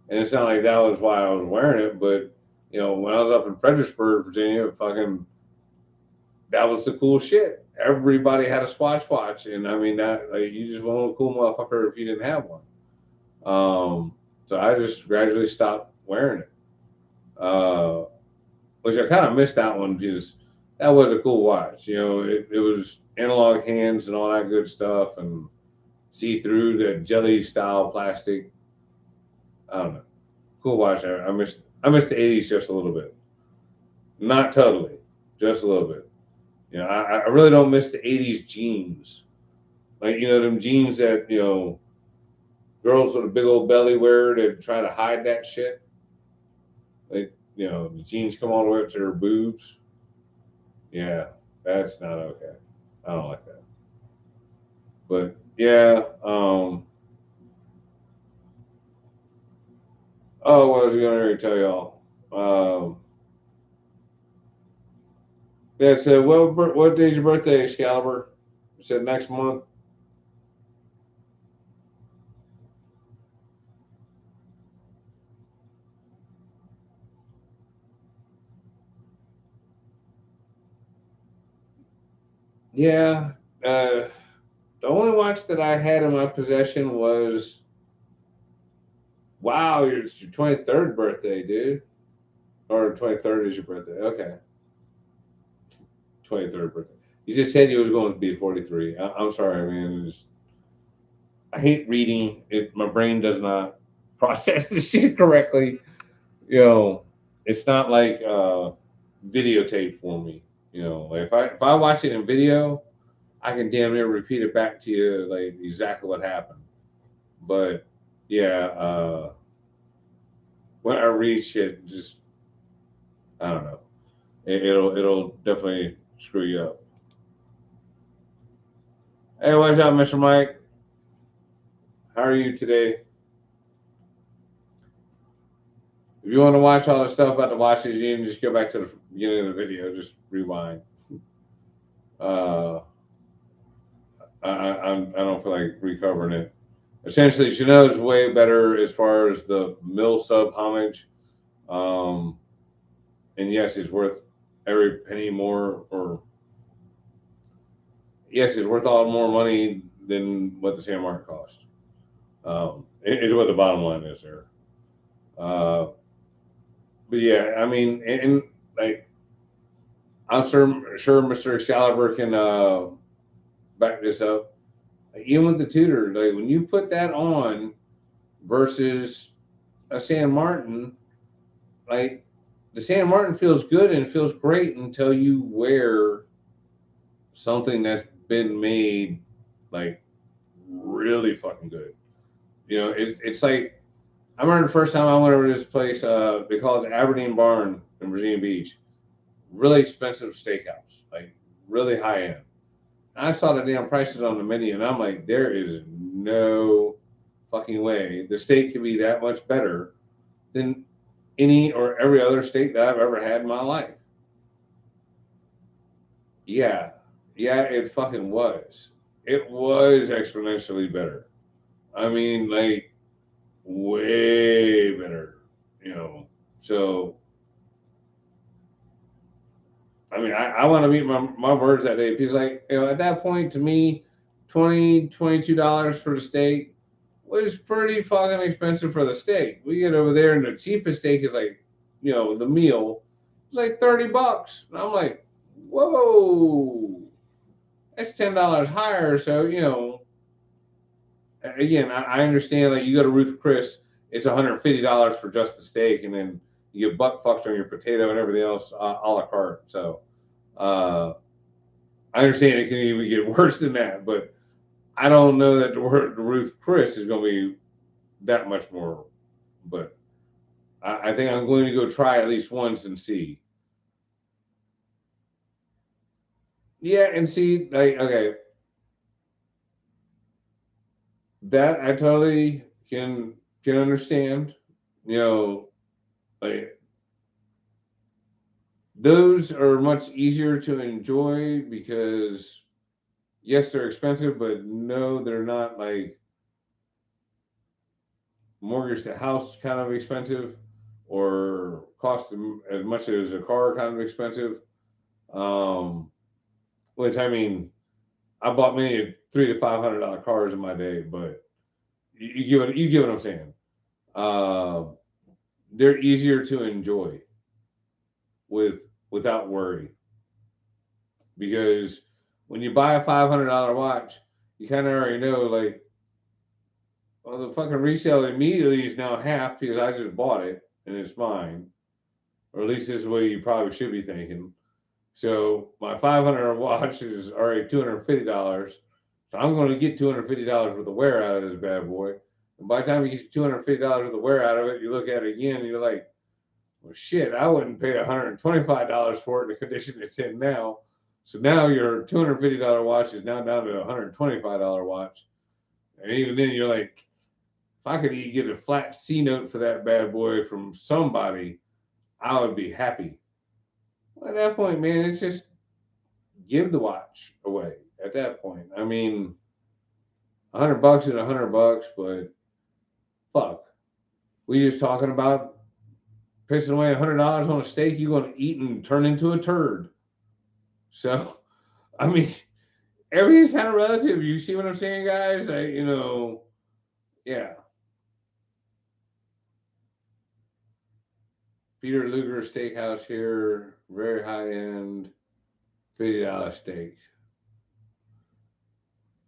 And it's not like that was why I was wearing it, but when I was up in Fredericksburg, Virginia, fucking that was the cool shit. Everybody had a Swatch watch, and I mean that like you just weren't a cool motherfucker if you didn't have one. So I just gradually stopped wearing it, which I kind of missed that one because that was a cool watch. It was analog hands and all that good stuff, and see through the jelly style plastic. I don't know, cool watch. I missed the '80s just a little bit, not totally, just a little bit. I really don't miss the '80s jeans. Like, them jeans that, girls with a big old belly wear to try to hide that shit. Like, the jeans come all the way up to their boobs. Yeah, that's not okay. I don't like that. But yeah, oh, what was I going to tell y'all? Yeah, so what day's your birthday, Excalibur? You said next month. Yeah, the only watch that I had in my possession was wow, it's your 23rd birthday, dude. Or 23rd is your birthday. Okay. 23rd birthday. You just said you was going to be 43. I'm sorry, man. I hate reading. My brain does not process this shit correctly. You know, it's not like videotape for me. Like if I watch it in video, I can damn near repeat it back to you like exactly what happened. But yeah, when I read shit, just I don't know. It'll definitely screw you up. Hey, what's up, Mr. Mike? How are you today? If you want to watch all the stuff about the watches, you can just go back to the beginning of the video. Just rewind. Uh, I don't feel like recovering it. Essentially, Ginault is way better as far as the Mil Sub Homage. Um, and yes, it's worth every penny more or yes, it's worth a lot more money than what the San Martin cost. Is what the bottom line is there. Uh, but yeah, I mean, and like I'm sure Mr. Excalibur can back this up. Like, even with the Tudor, like when you put that on versus a San Martin, like the San Martin feels good and feels great until you wear something that's been made like really fucking good. You know, it's like I remember the first time I went over to this place. They call it the Aberdeen Barn in Virginia Beach. Really expensive steakhouse, like really high end. And I saw the damn prices on the menu, and I'm like, there is no fucking way the steak can be that much better than any or every other steak that I've ever had in my life. Yeah, yeah, it fucking was. It was exponentially better. I mean, like way better, you know. So, I mean, I want to meet my words that day because, like, you know, at that point, to me, $22 for the steak was pretty fucking expensive for the steak. We get over there, and the cheapest steak is like, you know, the meal is like $30, and I'm like, whoa, that's $10 higher. So, you know, again, I understand like you go to Ruth Chris, it's $150 for just the steak, and then you get butt fucked on your potato and everything else a la carte. So uh, I understand it can even get worse than that, but I don't know that the Ruth Chris is going to be that much more. But I think I'm going to go try at least once and see. Yeah, and see, like, okay, that I totally can understand. You know, like those are much easier to enjoy because yes, they're expensive, but no, they're not like mortgage to house kind of expensive or cost as much as a car kind of expensive. Um, which I mean, I bought many $300 to $500 cars in my day, but you get what I'm saying. Uh, they're easier to enjoy without worry because when you buy a $500 watch, you kind of already know like, well, the fucking resale immediately is now half because I just bought it and it's mine, or at least this is what you probably should be thinking. So my 500 watch is already $250. So I'm going to get $250 worth of wear out of this bad boy. And by the time you get $250 worth of wear out of it, you look at it again and you're like, well, shit, I wouldn't pay $125 for it in the condition it's in now. So now your $250 watch is now down to a $125 watch. And even then, you're like, if I could get a flat C note for that bad boy from somebody, I would be happy. Well, at that point, man, it's just give the watch away. At that point, I mean, $100 is $100, but fuck, we just talking about pissing away $100 on a steak you're going to eat and turn into a turd. So, I mean, everything's kind of relative. You see what I'm saying, guys? You know, yeah. Peter Luger Steakhouse here, very high end, $50 steak.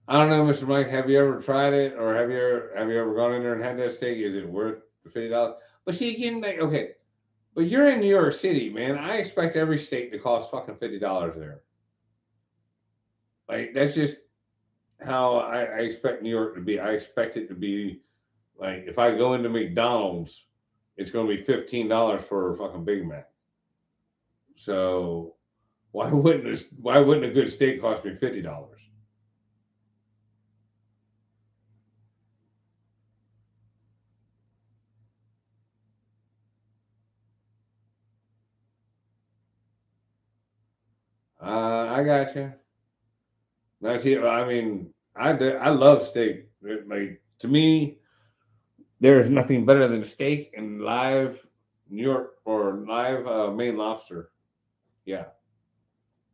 I don't know, Mr. Mike. Have you ever tried it, or have you ever gone in there and had that steak? Is it worth the $50? But see again, like okay, but you're in New York City, man. I expect every steak to cost fucking $50 there. Like that's just how I expect New York to be. I expect it to be like if I go into McDonald's, it's going to be $15 for a fucking Big Mac. So why wouldn't a good steak cost me $50? I got you. That's it. I mean, I love steak. Like to me, there is nothing better than steak and live New York or live Maine lobster. Yeah,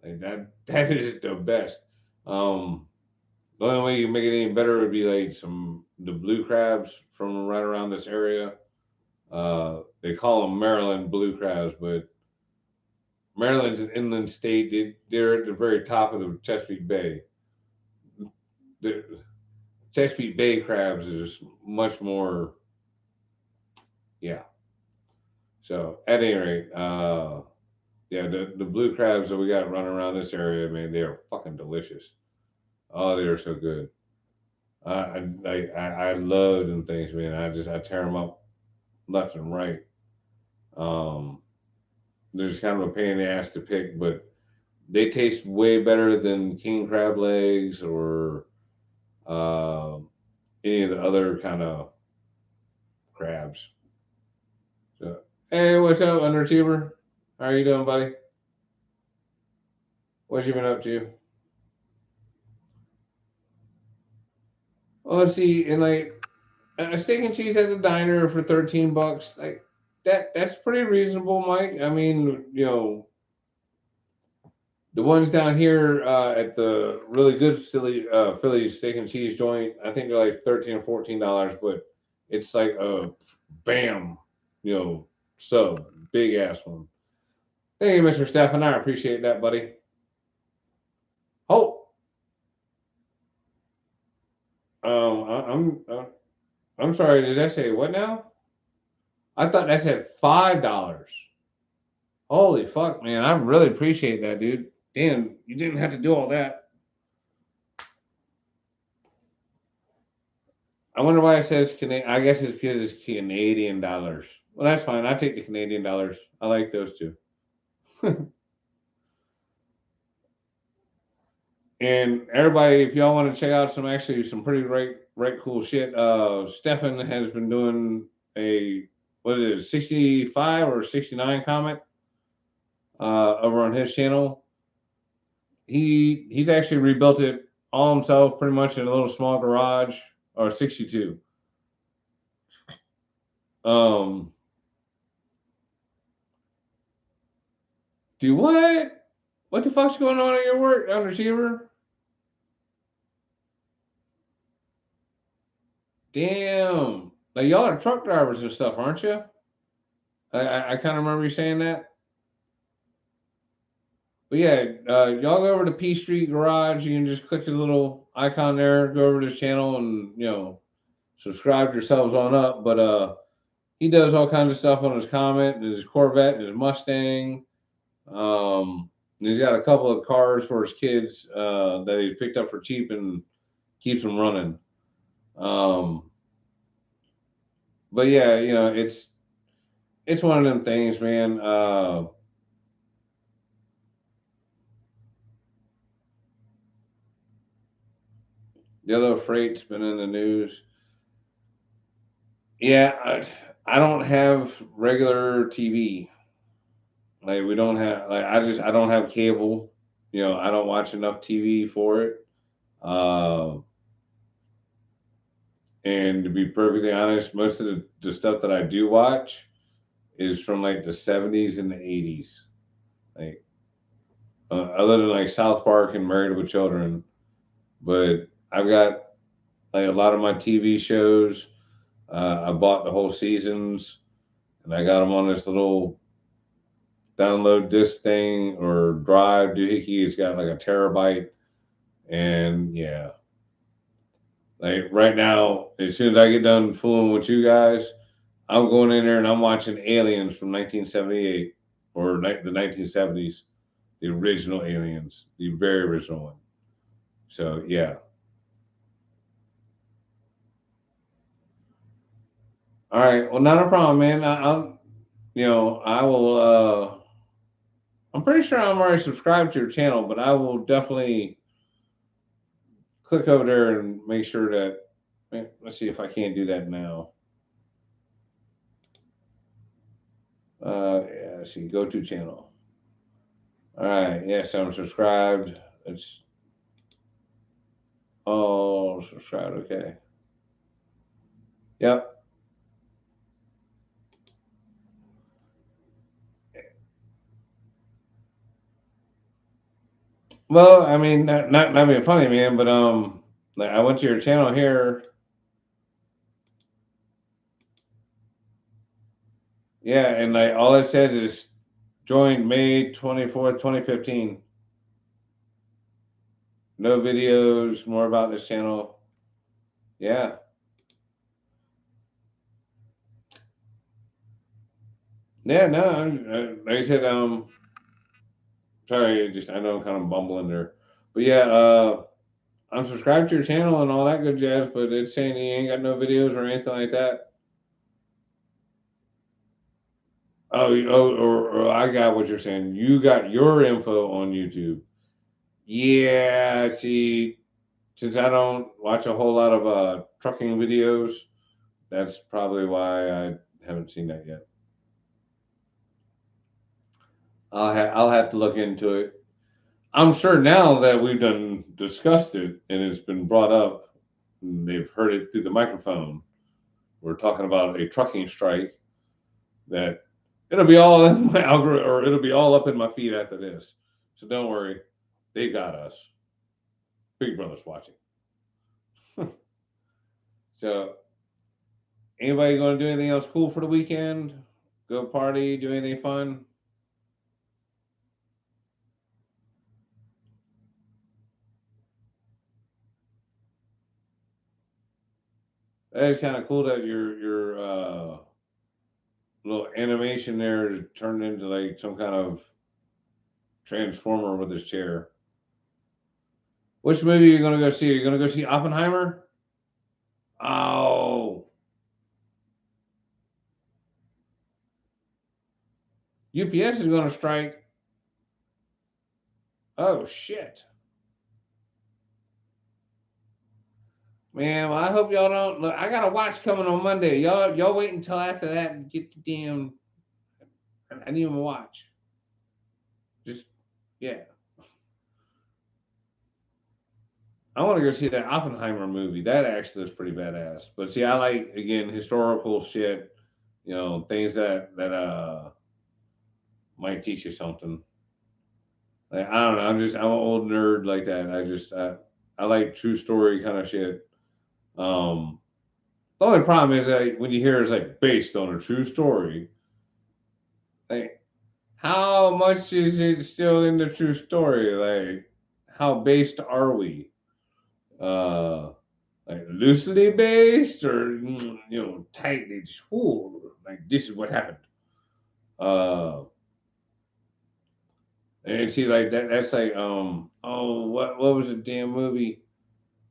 like that. That is the best. The only way you can make it any better would be like the blue crabs from right around this area. They call them Maryland blue crabs, but Maryland's an inland state. They're at the very top of the Chesapeake Bay. The Chesapeake Bay crabs is much more, yeah. So at any rate, yeah, the blue crabs that we got running around this area, man, they are fucking delicious. Oh, they are so good. I love them things, man. I tear them up left and right. Um, they're just kind of a pain in the ass to pick, but they taste way better than king crab legs or uh, any of the other kind of crabs. So, hey, what's up, Underachiever? How are you doing, buddy? What you been up to? Oh, let's see, and like a steak and cheese at the diner for $13, like that's pretty reasonable, Mike. I mean, the ones down here at the really good Philly steak and cheese joint, I think they're like $13 or $14, but it's like a bam, you know, sub, big ass one. Thank you, Mr. Stefan. I appreciate that, buddy. Oh, I'm sorry. Did I say what now? I thought that said $5. Holy fuck, man! I really appreciate that, dude. Damn, you didn't have to do all that. I wonder why it says Canadian. I guess it's because it's Canadian dollars. Well, that's fine. I take the Canadian dollars. I like those too. And everybody, if y'all want to check out some pretty right cool shit. Stefan has been doing a what is it, 65 or 69 comic over on his channel. He's actually rebuilt it all himself, pretty much in a little small garage, or 62. Um, do what? What the fuck's going on at your work, Underachiever? Damn. Like y'all are truck drivers and stuff, aren't you? I kind of remember you saying that. But yeah, y'all go over to P Street Garage. You can just click the little icon there, go over to his channel, and subscribe yourselves on up. But he does all kinds of stuff on his Comet and his Corvette and his Mustang. And he's got a couple of cars for his kids that he picked up for cheap and keeps them running. Um, but yeah, it's one of them things, man. The other freight's been in the news. Yeah, I don't have regular TV. Like we don't have like I don't have cable. I don't watch enough TV for it. Uh, and to be perfectly honest, most of the stuff that I do watch is from like the 70s and the 80s. Like other than like South Park and Married with Children, but I've got like a lot of my TV shows. I bought the whole seasons, and I got them on this little download disc thing or drive doohickey. It's got like a terabyte, and yeah, like right now, as soon as I get done fooling with you guys, I'm going in there and I'm watching Aliens from 1978 or the 1970s, the original Aliens, the very original one. So yeah. All right. Well, not a problem, man. I will. I'm pretty sure I'm already subscribed to your channel, but I will definitely click over there and make sure that. Let's see if I can't do that now. Yeah. Let's see. Go to channel. All right. Yes, I'm subscribed. It's all subscribed. Okay. Yep. Well, I mean, not being funny, man, but like I went to your channel here. Yeah, and like all it says is joined May 24th, 2015. No videos, more about this channel. Yeah. Yeah, no, like I said, sorry, just I know I'm kind of bumbling there. But yeah, I'm subscribed to your channel and all that good jazz, but it's saying you ain't got no videos or anything like that. Or I got what you're saying. You got your info on YouTube. Yeah, see, since I don't watch a whole lot of trucking videos, that's probably why I haven't seen that yet. I'll have to look into it. I'm sure now that we've done discussed it and it's been brought up, and they've heard it through the microphone. We're talking about a trucking strike that it'll be all in my algorithm or it'll be all up in my feed after this. So don't worry, they got us. Big Brother's watching. So anybody going to do anything else cool for the weekend? Go party, do anything fun? That is kind of cool that your little animation there turned into like some kind of transformer with his chair. Which movie are you going to go see? Are you going to go see Oppenheimer? Oh, UPS is going to strike. Oh shit, man. Well, I hope y'all don't. Look, I got a watch coming on Monday. Y'all wait until after that and get the damn. I need a watch. Just yeah. I want to go see that Oppenheimer movie. That actually is pretty badass. But see, I like again historical shit. You know, things that might teach you something. Like I don't know. I'm an old nerd like that. I like true story kind of shit. Um, the only problem is that when you hear it's like based on a true story, like how much is it still in the true story? Like how based are we? Uh, like loosely based or tightly just like this is what happened. Uh, and see like that's like what was the damn movie?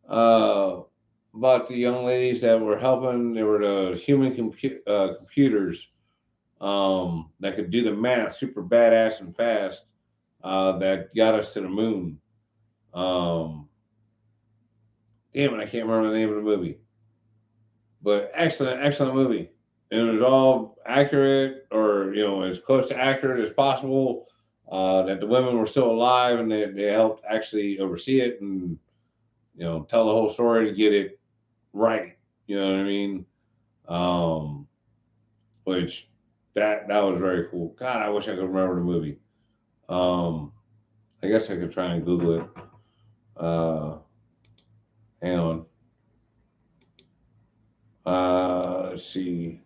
Uh, about the young ladies that were helping. They were the human computers that could do the math super badass and fast that got us to the moon. Um, Damn it, I can't remember the name of the movie, but excellent movie. And it was all accurate, or as close to accurate as possible. That the women were still alive, and they helped actually oversee it and tell the whole story to get it right. You know what I mean? Um, which that was very cool. God, I wish I could remember the movie. Um, I guess I could try and Google it. Uh, Hang on. Let's see.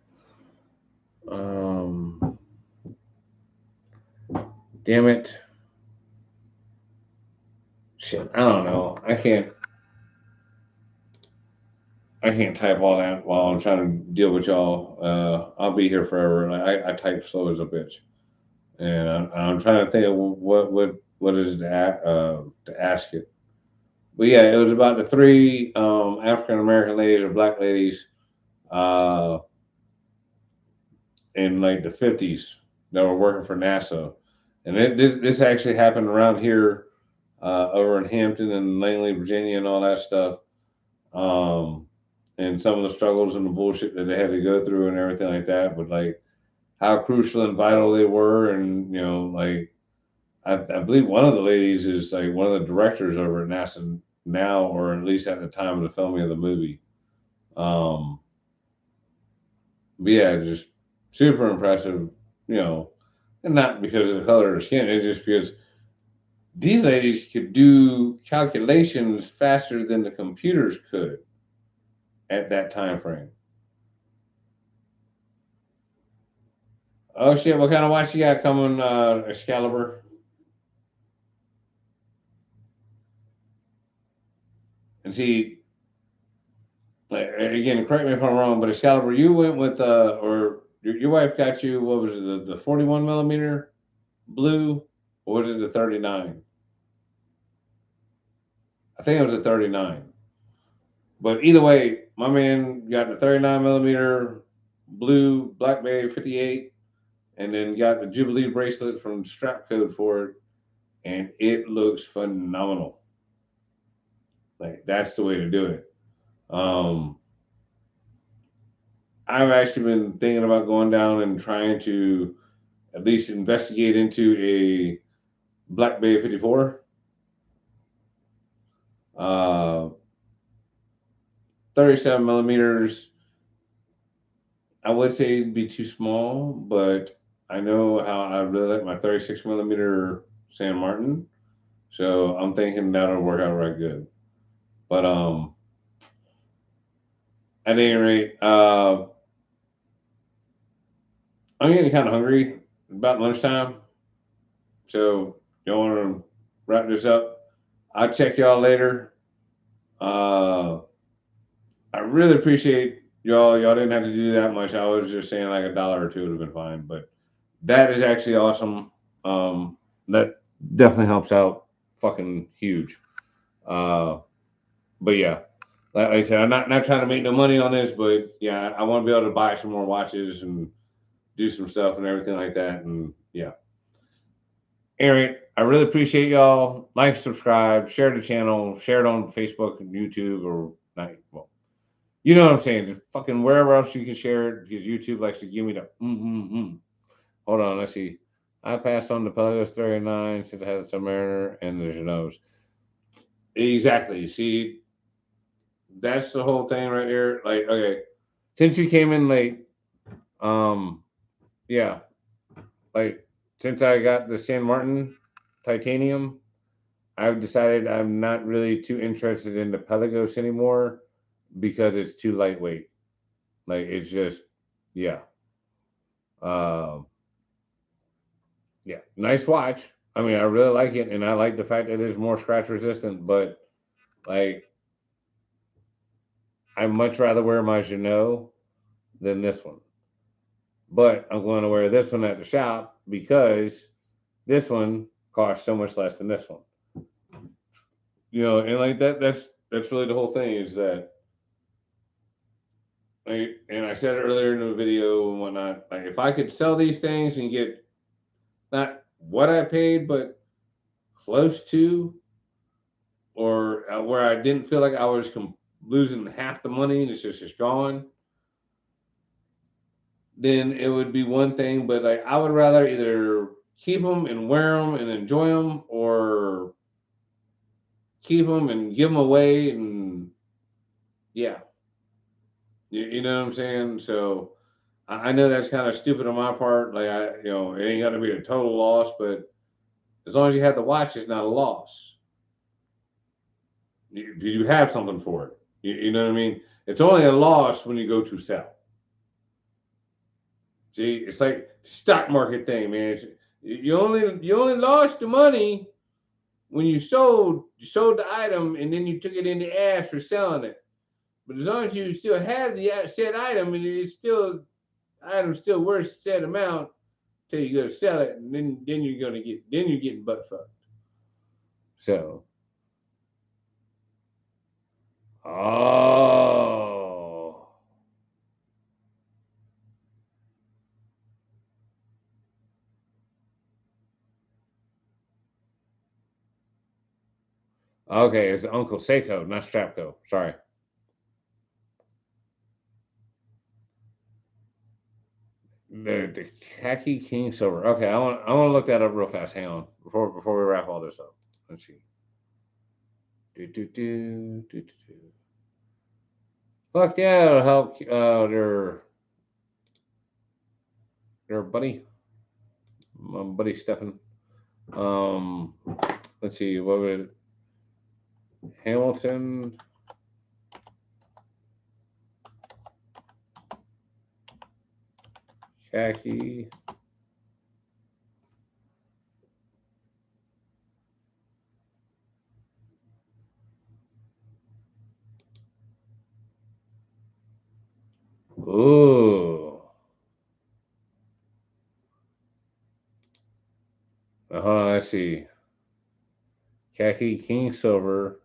Um, Damn it. Shit, I don't know. I can't type all that while I'm trying to deal with y'all. I'll be here forever. And I type slow as a bitch, and I'm trying to think of what is it to ask it. But yeah, it was about the three African American ladies or black ladies uh, in like the 50s that were working for NASA, and this actually happened around here over in Hampton and Langley, Virginia, and all that stuff. Um, and some of the struggles and the bullshit that they had to go through and everything like that, but like how crucial and vital they were, and like I believe one of the ladies is like one of the directors over at NASA now, or at least at the time of the filming of the movie. Um, but yeah, just super impressive, and not because of the color of her skin, it's just because these ladies could do calculations faster than the computers could at that time frame. Oh shit! What kind of watch you got coming, Excalibur? And see, like, again, correct me if I'm wrong, but Excalibur, you went with or your wife got you. What was it? The 41 millimeter blue, or was it the 39? I think it was the 39. But either way, my man got the 39 millimeter blue Black Bay 58, and then got the Jubilee bracelet from Strap Code for it, and it looks phenomenal. Like that's the way to do it. Um, I've actually been thinking about going down and trying to at least investigate into a Black Bay 54. Uh, 37 millimeters, I would say it'd be too small, but I know how I really like my 36 millimeter San Martin. So I'm thinking that'll work out right good. But at any rate, I'm getting kind of hungry. About lunchtime. So y'all want to wrap this up? I'll check y'all later. Uh, I really appreciate y'all. Y'all didn't have to do that much. I was just saying like $1 or two would have been fine, but that is actually awesome. That definitely helps out. Fucking huge. Uh, but yeah, like I said, I'm not trying to make no money on this, but yeah, I want to be able to buy some more watches and do some stuff and everything like that. And yeah, Aaron, I really appreciate y'all. Like, subscribe, share the channel, share it on Facebook and YouTube or not. Well, you know what I'm saying. Just fucking wherever else you can share it because YouTube likes to give me the Hold on, let's see. I passed on the Pegasus 39 since I had the Submariner and the Ginaults. Exactly. See, that's the whole thing right here. Like, okay, since you came in late, um, yeah, like since I got the San Martin titanium, I've decided I'm not really too interested in the Pelagos anymore because it's too lightweight. Like it's just, yeah, um, yeah, nice watch. I mean, I really like it, and I like the fact that it's more scratch resistant. But like, I much rather wear my Ginault than this one. But I'm going to wear this one at the shop because this one costs so much less than this one. You know, and like that's really the whole thing is that like, and I said it earlier in the video and whatnot. Like, if I could sell these things and get not what I paid, but close to, or where I didn't feel like I was losing half the money and it's just gone, then it would be one thing. But like, I would rather either keep them and wear them and enjoy them, or keep them and give them away. And yeah, you know what I'm saying. So I know that's kind of stupid on my part. Like it ain't got to be a total loss, but as long as you have the watch, it's not a loss. You have something for it. You know what I mean? It's only a loss when you go to sell. See, it's like stock market thing, man. You only lost the money when you sold the item and then you took it in the ass for selling it. But as long as you still have the said item and it's still item still worth said amount till you go to sell it, and then you're getting butt fucked. So oh. Okay, it's Uncle Seiko, not Strapco. Sorry. The khaki king silver. Okay, I want to look that up real fast. Hang on before we wrap all this up. Let's see. Do, do, do, do, do, do. Fuck yeah, it'll help their buddy, my buddy Stefan. Um, let's see, what was it? Hamilton. Khaki. Ooh. Hold on, let's see. Khaki King Silver.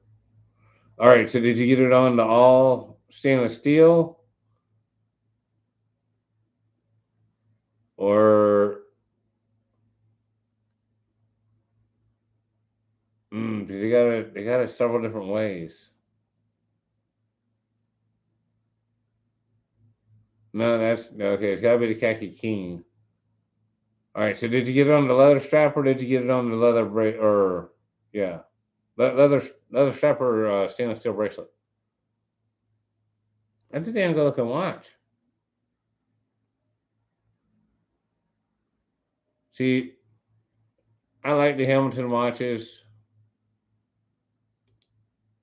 All right, so did you get it on the all stainless steel? Or they got it several different ways. No, that's no, okay. It's got to be the Khaki King. All right. So did you get it on the leather strap or did you get it on the leather or yeah, leather strap or stainless steel bracelet? That's a damn good looking watch. See, I like the Hamilton watches.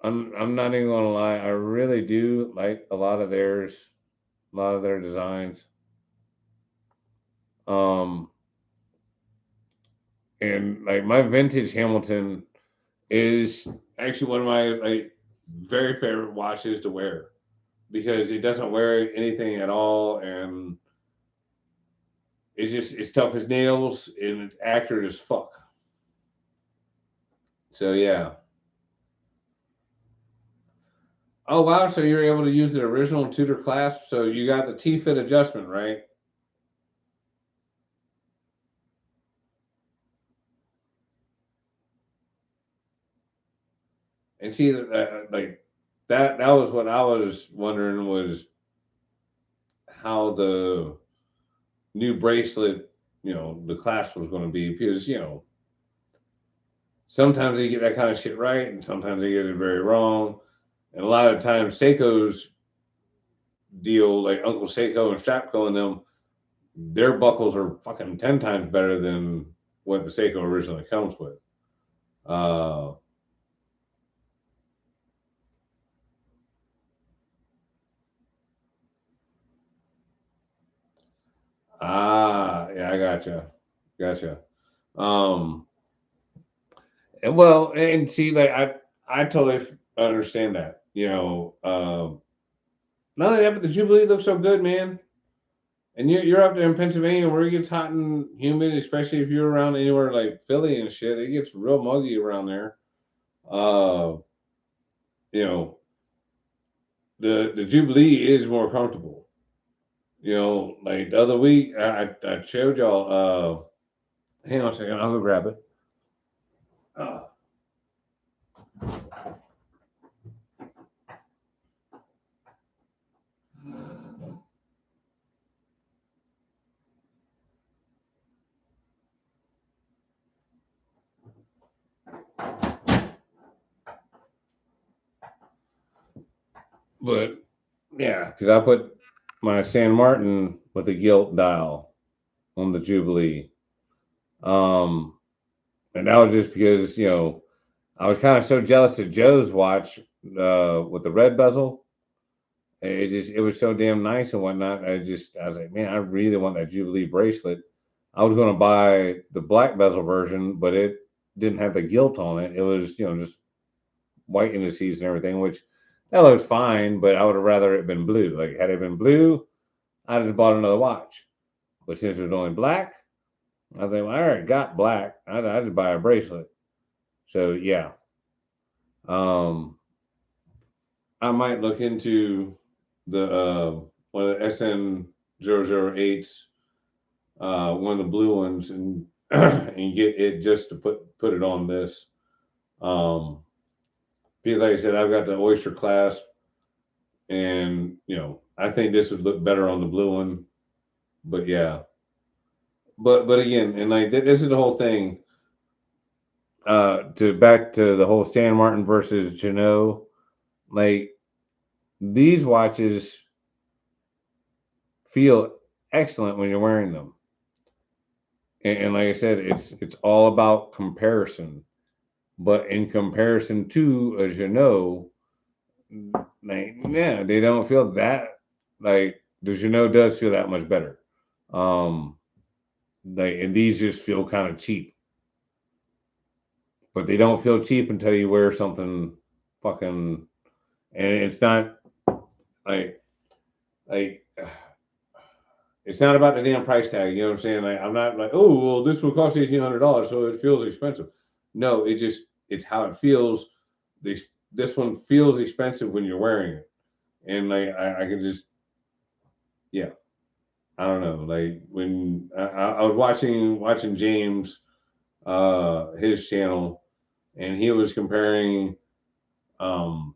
I'm not even gonna lie. I really do like a lot of theirs, a lot of their designs. Um, and like my vintage Hamilton is actually one of my like very favorite watches to wear because it doesn't wear anything at all, and it's tough as nails and it's accurate as fuck. So yeah. Oh wow! So you're able to use the original Tudor clasp. So you got the T-fit adjustment, right? And see that like that was what I was wondering was how the new bracelet, the clasp was going to be because sometimes they get that kind of shit right and sometimes they get it very wrong. And a lot of times Seiko's deal, like Uncle Seiko and Strapco and them, their buckles are fucking 10 times better than what the Seiko originally comes with. Uh, yeah, I gotcha. Um, and well, and see, like I totally understand that. Not only that, but the Jubilee looks so good, man. And you're up there in Pennsylvania where it gets hot and humid, especially if you're around anywhere like Philly and shit. It gets real muggy around there. Uh, you know, the Jubilee is more comfortable. Like the other week, I showed y'all. Hang on a second, I'll go grab it. Uh, but yeah, because I put my San Martin with a gilt dial on the Jubilee. Um, and that was just because I was kind of so jealous of Joe's watch with the red bezel. It was so damn nice and whatnot. I was like, man, I really want that Jubilee bracelet. I was going to buy the black bezel version, but it didn't have the gilt on it. It was just white indices and everything, which that looks fine. But I would have rather it been blue. Like had it been blue, I just bought another watch. But since it was only black, I was like, well, I already got black. I just buy a bracelet. So yeah, um, I might look into the one of the SN008s, one of the blue ones, and and get it just to put it on this. Um, because like I said, I've got the Oyster clasp, and I think this would look better on the blue one. But yeah, but again, and like this is the whole thing. To back to the whole San Martin versus Ginault, like these watches feel excellent when you're wearing them. And like I said, it's all about comparison. but in comparison to a Ginault, like, yeah, they don't feel that, like the Ginault does feel that much better. Um, like, and these just feel kind of cheap, but they don't feel cheap until you wear something fucking, and it's not like like it's not about the damn price tag. You know what I'm saying? Like, I'm not like, oh well, this will cost $1,800, so it feels expensive. No, it's how it feels. This this one feels expensive when you're wearing it, and like I can just, yeah, I don't know. Like when I was watching James, his channel, and he was comparing um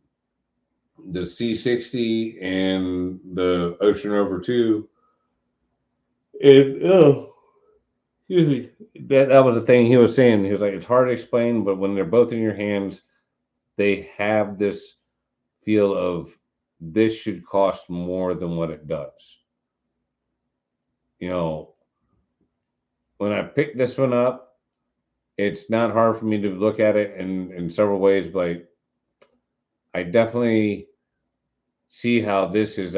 the C60 and the Ocean Rover 2. And oh, excuse me, that was the thing he was saying. He was like, it's hard to explain, but when they're both in your hands, they have this feel of this should cost more than what it does. You know, when I picked this one up, it's not hard for me to look at it in several ways, but I definitely see how this is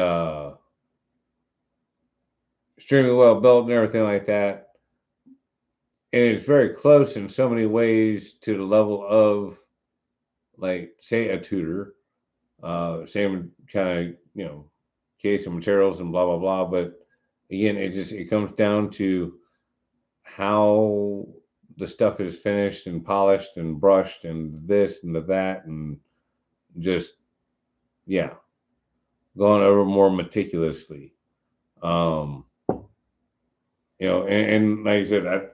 extremely well built and everything like that. And it's very close in so many ways to the level of, like, say, a Tudor, same kind of, case of materials and blah blah blah. But again, it comes down to how the stuff is finished and polished and brushed and this and the that, and just, yeah, going over more meticulously. Um, and like I said,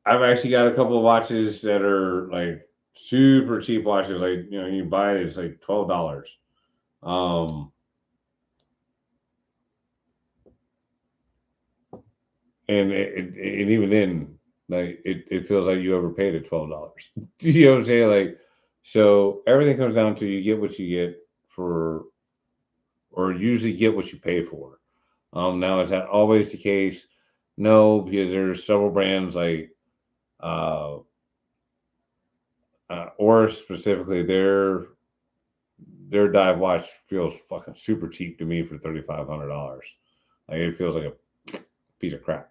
I've actually got a couple of watches that are like super cheap watches. Like, you buy it, it's like $12. Um, and even then, like, it feels like you overpaid at $12. You know what I'm saying? Like, so everything comes down to you get what you get for, or usually get what you pay for. Now is that always the case? No, because there's several brands like uh, or specifically their dive watch feels fucking super cheap to me for $3,500. Like, it feels like a piece of crap.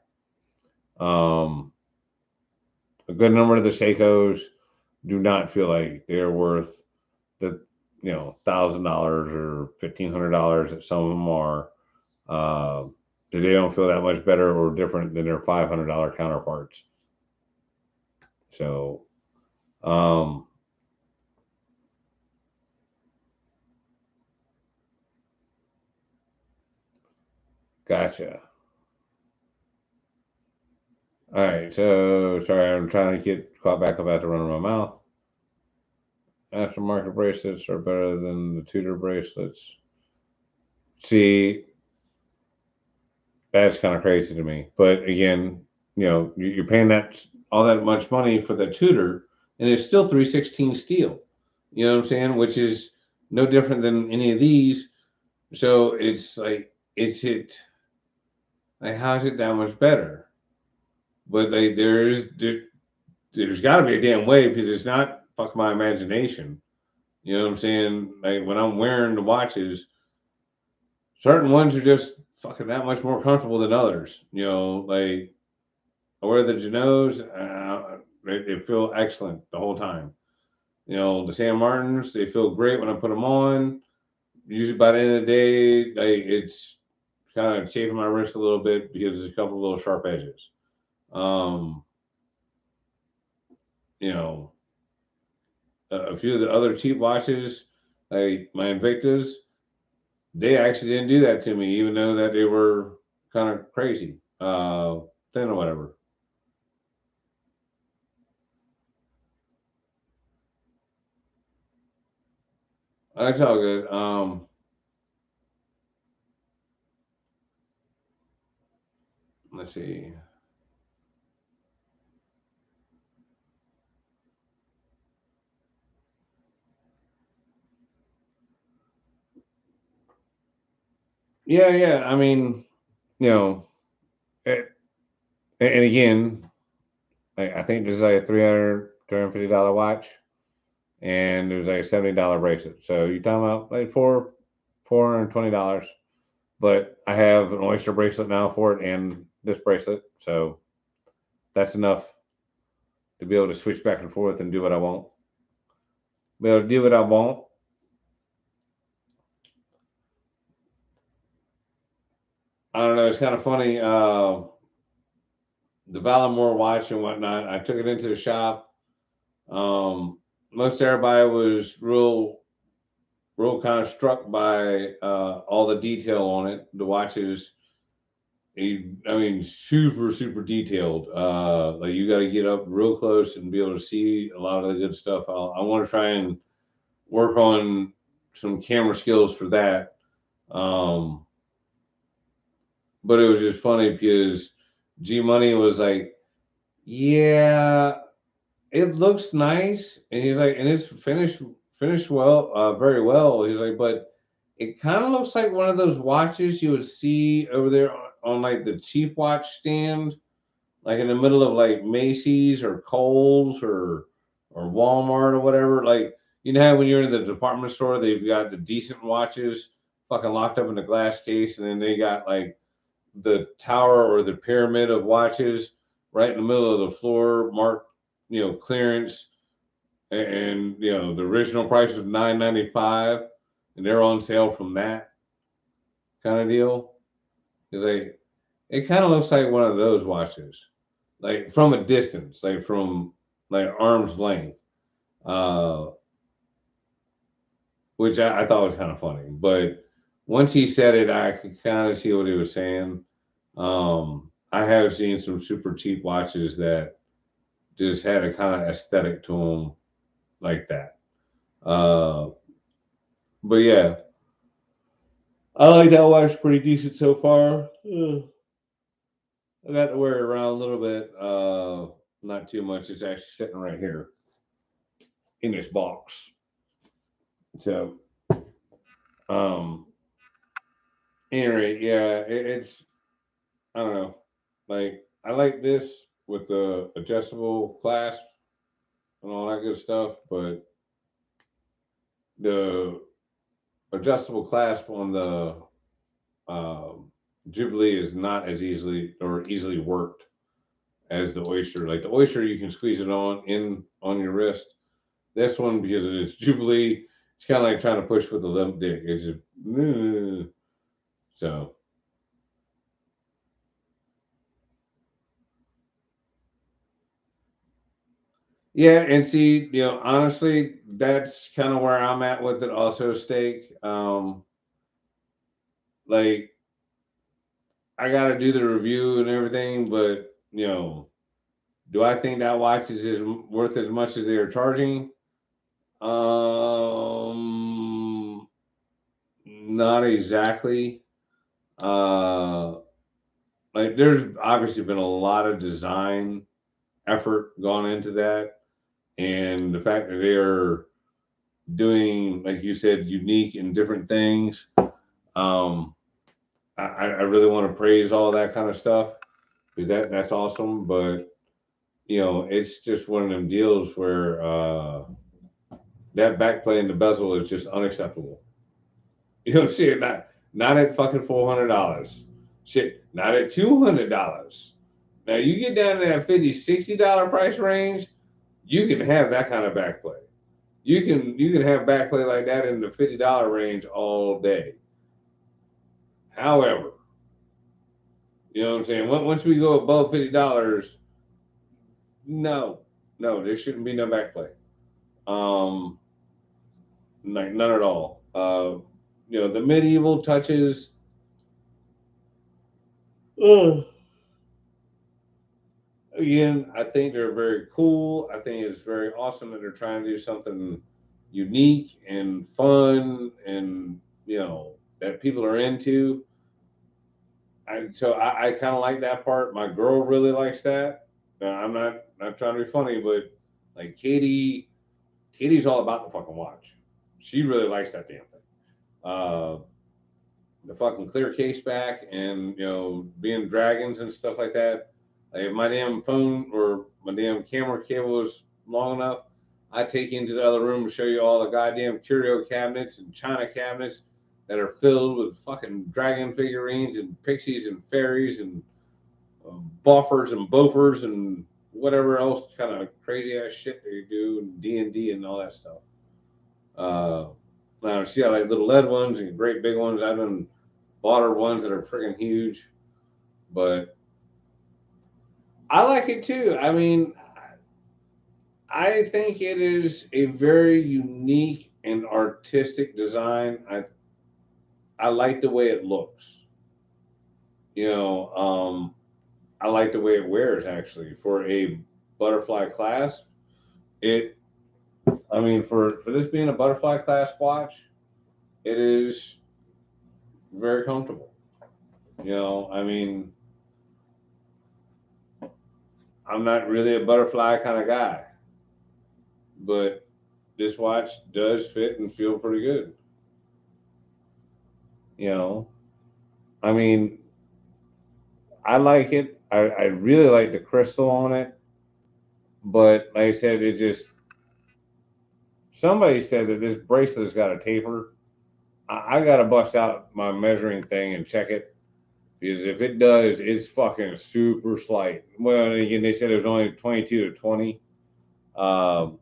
Um, a good number of the Seikos do not feel like they're worth the $1,000 or $1,500 that some of them are. Uh, they don't feel that much better or different than their $500 counterparts. So, um, gotcha. All right. So sorry, I'm trying to get caught back up at the run of my mouth. Aftermarket bracelets are better than the Tudor bracelets. See, that's kind of crazy to me. But again, you're paying that all that much money for the Tudor, and it's still 316 steel. You know what I'm saying? Which is no different than any of these. So it's like, like, how is it that much better? But like, there's got to be a damn way, because it's not fuck my imagination. You know what I'm saying? Like, when I'm wearing the watches, certain ones are just fucking that much more comfortable than others. Like, I wear the Ginots, they feel excellent the whole time. The San Martins, they feel great when I put them on. Usually by the end of the day, it's kind of chafing my wrist a little bit because there's a couple of little sharp edges. Um, you know, a few of the other cheap watches, like my Invictas, they actually didn't do that to me, even though that they were kind of crazy, thin or whatever. That's all good. Let's see. Yeah, yeah. I mean, you know, it, and again, I think this is like a 300. $250 watch, and it was like a $70 bracelet. So you're talking about like $420. But I have an oyster bracelet now for it and this bracelet, so that's enough to be able to switch back and forth and do what I want. Be able to do what I want. I don't know. It's kind of funny. The Valamore watch and whatnot. I took it into the shop. Most everybody was real kind of struck by all the detail on it. The watch is, I mean, super detailed. Like you got to get up real close and be able to see a lot of the good stuff. I want to try and work on some camera skills for that. Um, but it was just funny because G Money was like, "Yeah, it looks nice," and he's like, "And it's finished well, very well." He's like, "But it kind of looks like one of those watches you would see over there on like the cheap watch stand, like in the middle of like Macy's or Kohl's or Walmart or whatever. Like you know how when you're in the department store, they've got the decent watches fucking locked up in a glass case, and then they got like the tower or the pyramid of watches right in the middle of the floor, marked, clearance, and the original price was $9.95, and they're on sale from that kind of deal. It's like it kind of looks like one of those watches, like from a distance, like from like arm's length, uh, which I thought was kind of funny. But once he said it, I could kind of see what he was saying. I have seen some super cheap watches that just had a kind of aesthetic to them like that. Uh, but yeah, I like that watch pretty decent so far. I got to wear it around a little bit, not too much. It's actually sitting right here in this box. So, um, anyway, yeah, it's I don't know. Like I like this with the adjustable clasp and all that good stuff, but the adjustable clasp on the um, Jubilee is not as easily worked as the Oyster. Like the Oyster, you can squeeze it on your wrist. This one, because it's Jubilee, it's kind of like trying to push with a limp dick. It's just so. Yeah, and see, honestly, that's kind of where I'm at with it. Also, steak. Like I got to do the review and everything, but do I think that watch is worth as much as they are charging? Um, Not exactly. Uh, like there's obviously been a lot of design effort gone into that, and the fact that they are doing, like you said, unique and different things. Um, I really want to praise all that kind of stuff because that's awesome. But it's just one of them deals where that backplay in the bezel is just unacceptable. You don't see it not at fucking $400. Shit, not at $200. Now you get down to that $50, $60 price range, you can have that kind of backplay. You can have backplay like that in the $50 range all day. However, you know what I'm saying? Once we go above $50, no, no, there shouldn't be no backplay. Um, like none at all. The medieval touches. Uh, Again, I think they're very cool. I think it's very awesome that they're trying to do something unique and fun, and that people are into. I kind of like that part. My girl really likes that. Now, I'm not trying to be funny, but like Katie's all about the fucking watch. She really likes that damn thing. Uh, the fucking clear case back, and being dragons and stuff like that. Like if my damn phone or my damn camera cable is long enough, I take you into the other room and show you all the goddamn curio cabinets and china cabinets that are filled with fucking dragon figurines and pixies and fairies and buffers and bofers and whatever else kind of crazy ass shit they do and D&D and all that stuff. Uh, Now she got like little lead ones and great big ones. I've been bought her ones that are freaking huge, but I like it too. I mean, I think it is a very unique and artistic design. I like the way it looks. You know, I like the way it wears actually for a butterfly clasp. It, I mean, for this being a butterfly clasp watch, it is very comfortable. You know, I mean, I'm not really a butterfly kind of guy, but this watch does fit and feel pretty good. You know, I mean, I like it. I really like the crystal on it, but like I said, it just somebody said that this bracelet's got a taper. I got to bust out my measuring thing and check it because if it does, it's fucking super slight. Well, again, they said it was only 22 to 20, um,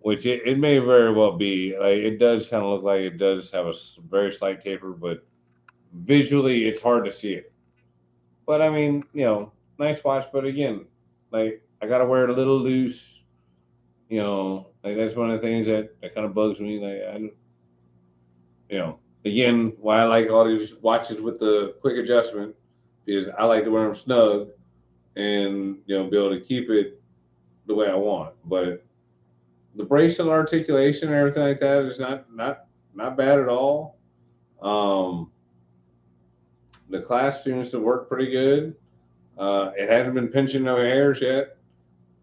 which it may very well be. Like it does kind of look like it does have a very slight taper, but visually it's hard to see it. But I mean, you know, nice watch. But again, like I gotta wear it a little loose. You know, like that's one of the things that kind of bugs me. Like you know, again, why I like all these watches with the quick adjustment is I like to wear them snug and you know be able to keep it the way I want. But the bracelet articulation and everything like that is not bad at all. Um, the class seems to work pretty good. It hasn't been pinching no hairs yet.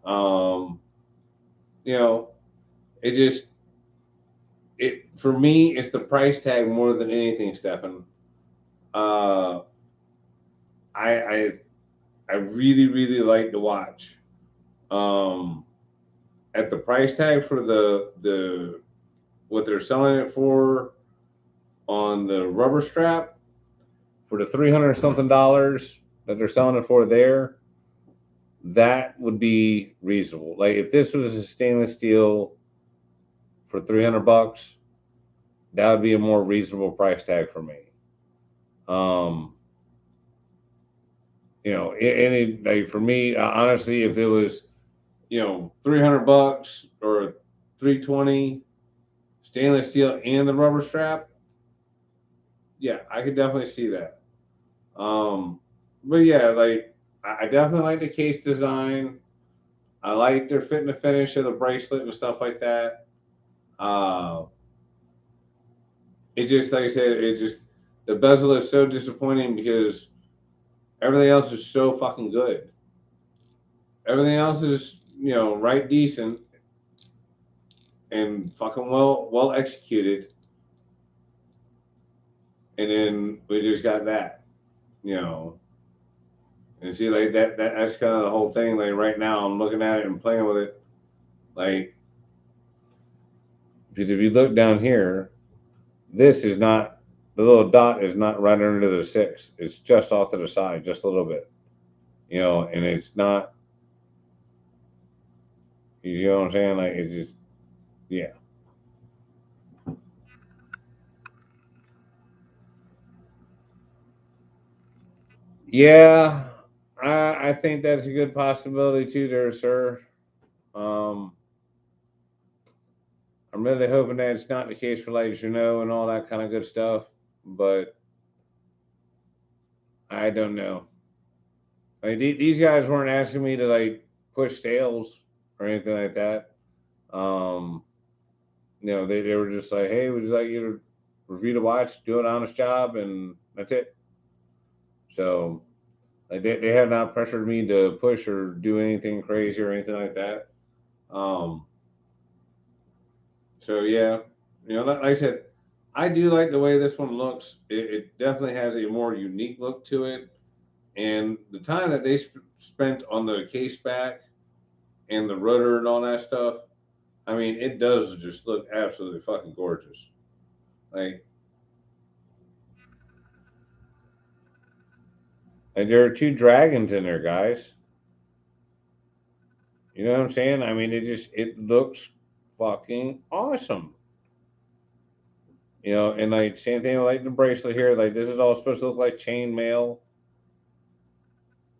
Um, you know, it just it for me it's the price tag more than anything, Stefan. Uh, I I I really like the watch. Um, at the price tag for the what they're selling it for on the rubber strap for the 300 something dollars that they're selling it for there, that would be reasonable. Like if this was a stainless steel for 300 bucks, that would be a more reasonable price tag for me. Um, you know, any like for me, honestly, if it was 300 bucks or 320 stainless steel and the rubber strap, yeah, I could definitely see that. But yeah, like I definitely like the case design. I like their fit and the finish of the bracelet and stuff like that. Uh, it just like I said, it just the bezel is so disappointing because everything else is so fucking good. Everything else is right decent and fucking well executed, and then we just got that, you know. And see, like that's kind of the whole thing. Like right now, I'm looking at it and playing with it. Like, because if you look down here, this is not the little dot is not right under the six. It's just off to the side, just a little bit, and it's not. You know what I'm saying? Like it's just, yeah, yeah. I think that's a good possibility too, there, sir. Um, I'm really hoping that it's not the case for like Ginault and all that kind of good stuff, but I don't know. Like these guys weren't asking me to like push sales or anything like that. Um, they were just like, hey, would you like you to review the watch, do an honest job, and that's it. So like they have not pressured me to push or do anything crazy or anything like that. Um, so yeah, like I said, I do like the way this one looks. It definitely has a more unique look to it, and the time that they spent on the case back and the rudder and all that stuff. I mean, it does just look absolutely fucking gorgeous. Like, and there are two dragons in there, guys. You know what I'm saying? I mean, it looks fucking awesome. You know, and like same thing with like the bracelet here. Like this is all supposed to look like chainmail.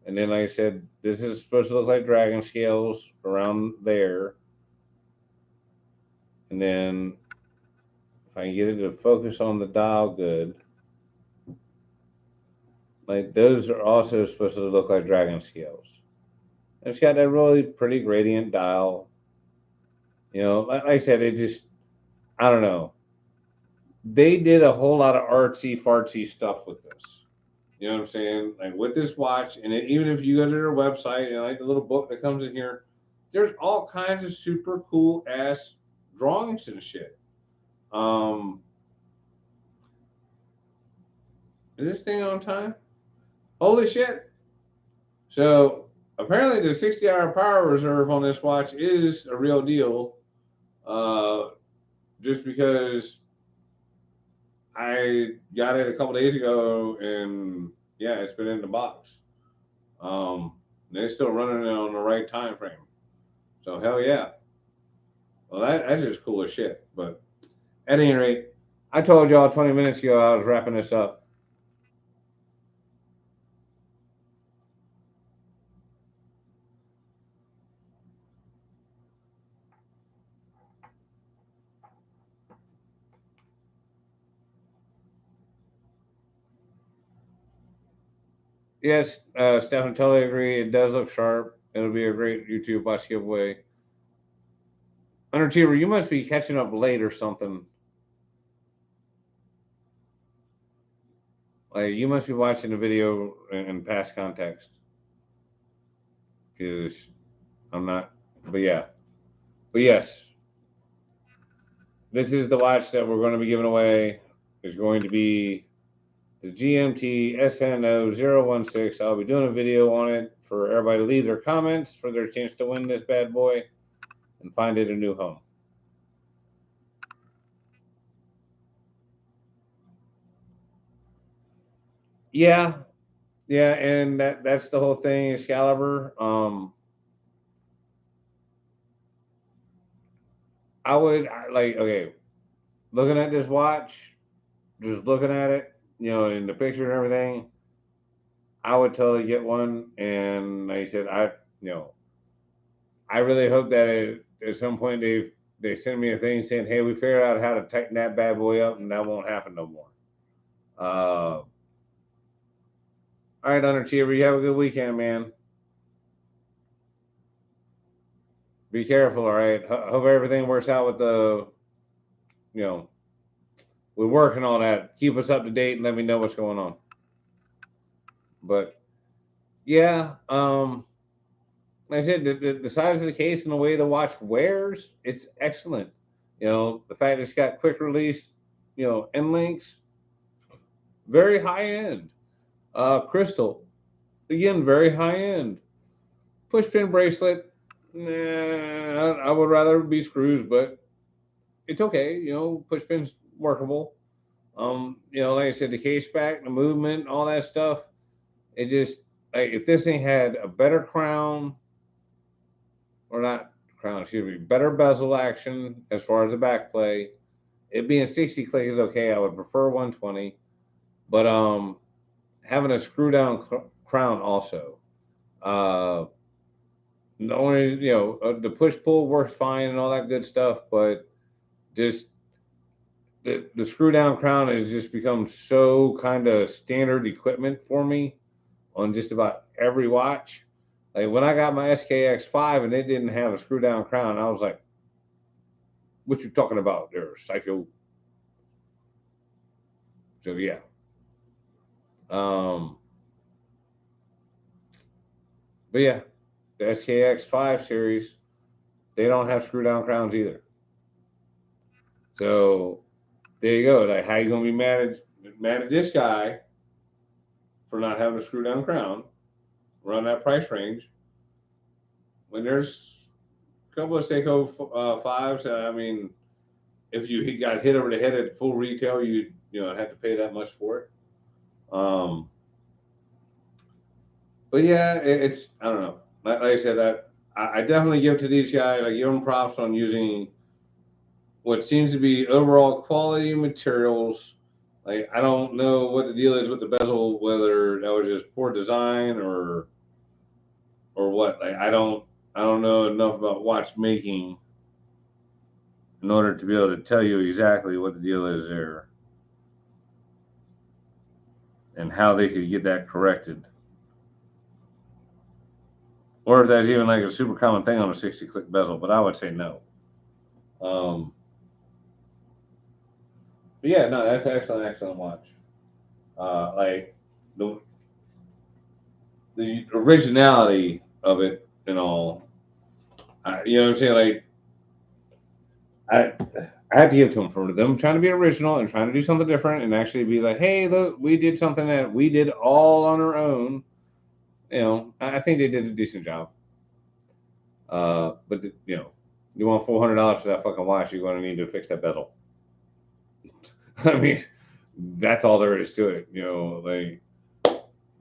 And then like I said, this is supposed to look like dragon scales around there. And then if I can get it to focus on the dial good, like those are also supposed to look like dragon scales. And it's got that really pretty gradient dial. You know, like I said, it just I don't know. They did a whole lot of artsy fartsy stuff with this. You know what I'm saying? Like with this watch, and even if you go to their website and like the little book that comes in here, there's all kinds of super cool ass drawings and shit. Um, is this thing on time? Holy shit! So apparently the 60-hour power reserve on this watch is a real deal. Uh, just because I got it a couple days ago, and yeah, it's been in the box. They're still running it on the right time frame. So hell yeah. Well, that's just cool as shit. But at any rate, I told y'all 20 minutes ago I was wrapping this up. Yes, Stefan, totally agree. It does look sharp. It'll be a great YouTube watch giveaway. Underachiever, you must be catching up late or something. Like you must be watching the video in past context. Because I'm not. But yeah. But yes, this is the watch that we're going to be giving away. Is going to be the GMT sn0111g. I'll be doing a video on it for everybody to leave their comments for their chance to win this bad boy and find it a new home. Yeah, yeah, and that's the whole thing, Excalibur. Like okay, looking at this watch, just looking at it, you know, in the picture and everything, I would totally get one. And like I said, you know, I really hope that at some point they send me a thing saying, "Hey, we figured out how to tighten that bad boy up, and that won't happen no more." All right, Underachiever, you have a good weekend, man. Be careful, all right. Hope everything works out with you know, with work and all that. Keep us up to date and let me know what's going on. But yeah, like I said, the size of the case and the way the watch wears, it's excellent. You know, the fact it's got quick release, you know, end links, very high end. Crystal, again, very high end. Push pin bracelet, nah, I would rather be screws, but it's okay. You know, push pin's workable. You know, like I said, the case back, the movement, all that stuff. It just like if this thing had a better crown, or not crown, excuse me, better bezel action as far as the back play. It being 60 click is okay. I would prefer 120, but having a screw down crown also. Uh, the only you know the push pull works fine and all that good stuff, but just the screw down crown has just become so kind of standard equipment for me on just about every watch. Like when I got my SKX5 and it didn't have a screw down crown, I was like, "What you talking about there, psycho?" So yeah, um, but yeah, the SKX5 series they don't have screw down crowns either. So there you go. Like how you gonna be mad at this guy for not having a screw down crown around that price range when there's couple of Seiko 5s. I mean, if you got hit over the head at full retail, you know, had to pay that much for it. But yeah, it's I don't know. Like I said, I definitely give to these guys. I give them props on using what seems to be overall quality materials. Like I don't know what the deal is with the bezel, whether that was just poor design or what. Like I don't know enough about watchmaking in order to be able to tell you exactly what the deal is there and how they could get that corrected. Or if that's even like a super common thing on a 60 click bezel, but I would say no. Um, but yeah, no, that's excellent watch. Like the originality of it and all. You know what I'm saying? Like I I have to give to them for them trying to be original and trying to do something different and actually be like, hey, look, we did something that we did all on our own. You know, I think they did a decent job. But you know, you want $400 for that fucking watch, you're going to need to fix that bezel. I mean, that's all there is to it. You know, like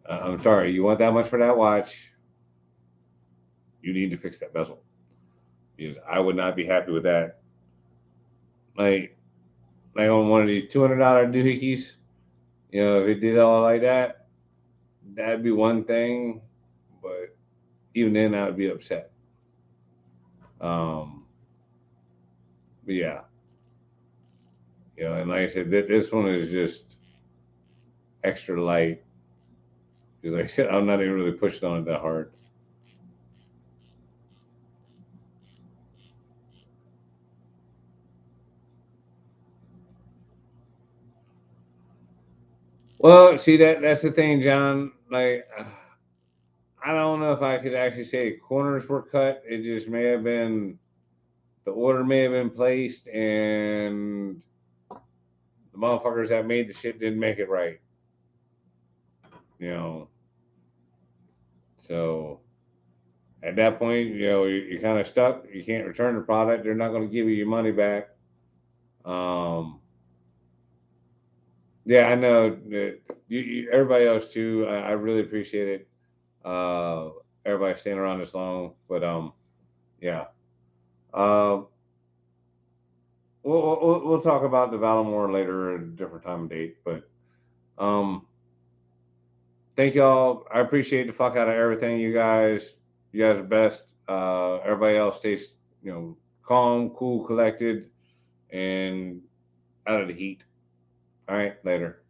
I'm sorry, you want that much for that watch, you need to fix that bezel because I would not be happy with that. Like, like on one of these $200 doohickeys, you know, if it did all like that, that'd be one thing. But even then, I would be upset. Um, but yeah, you know, and like I said, this one is just extra light because, like I said, I'm not even really pushing on it that hard. Well, see that's the thing, John. Like, I don't know if I could actually say corners were cut. It just may have been the order may have been placed, and the motherfuckers that made the shit didn't make it right. You know, so at that point, you know, you're kind of stuck. You can't return the product. They're not going to give you your money back. Um, yeah, I know that everybody else too. I really appreciate it. Everybody staying around this long, but yeah. Um, we'll talk about the Valamore later at a different time and date. But um, thank y'all. I appreciate the fuck out of everything, you guys. You guys are best. Everybody else stays, you know, calm, cool, collected, and out of the heat. All right, later.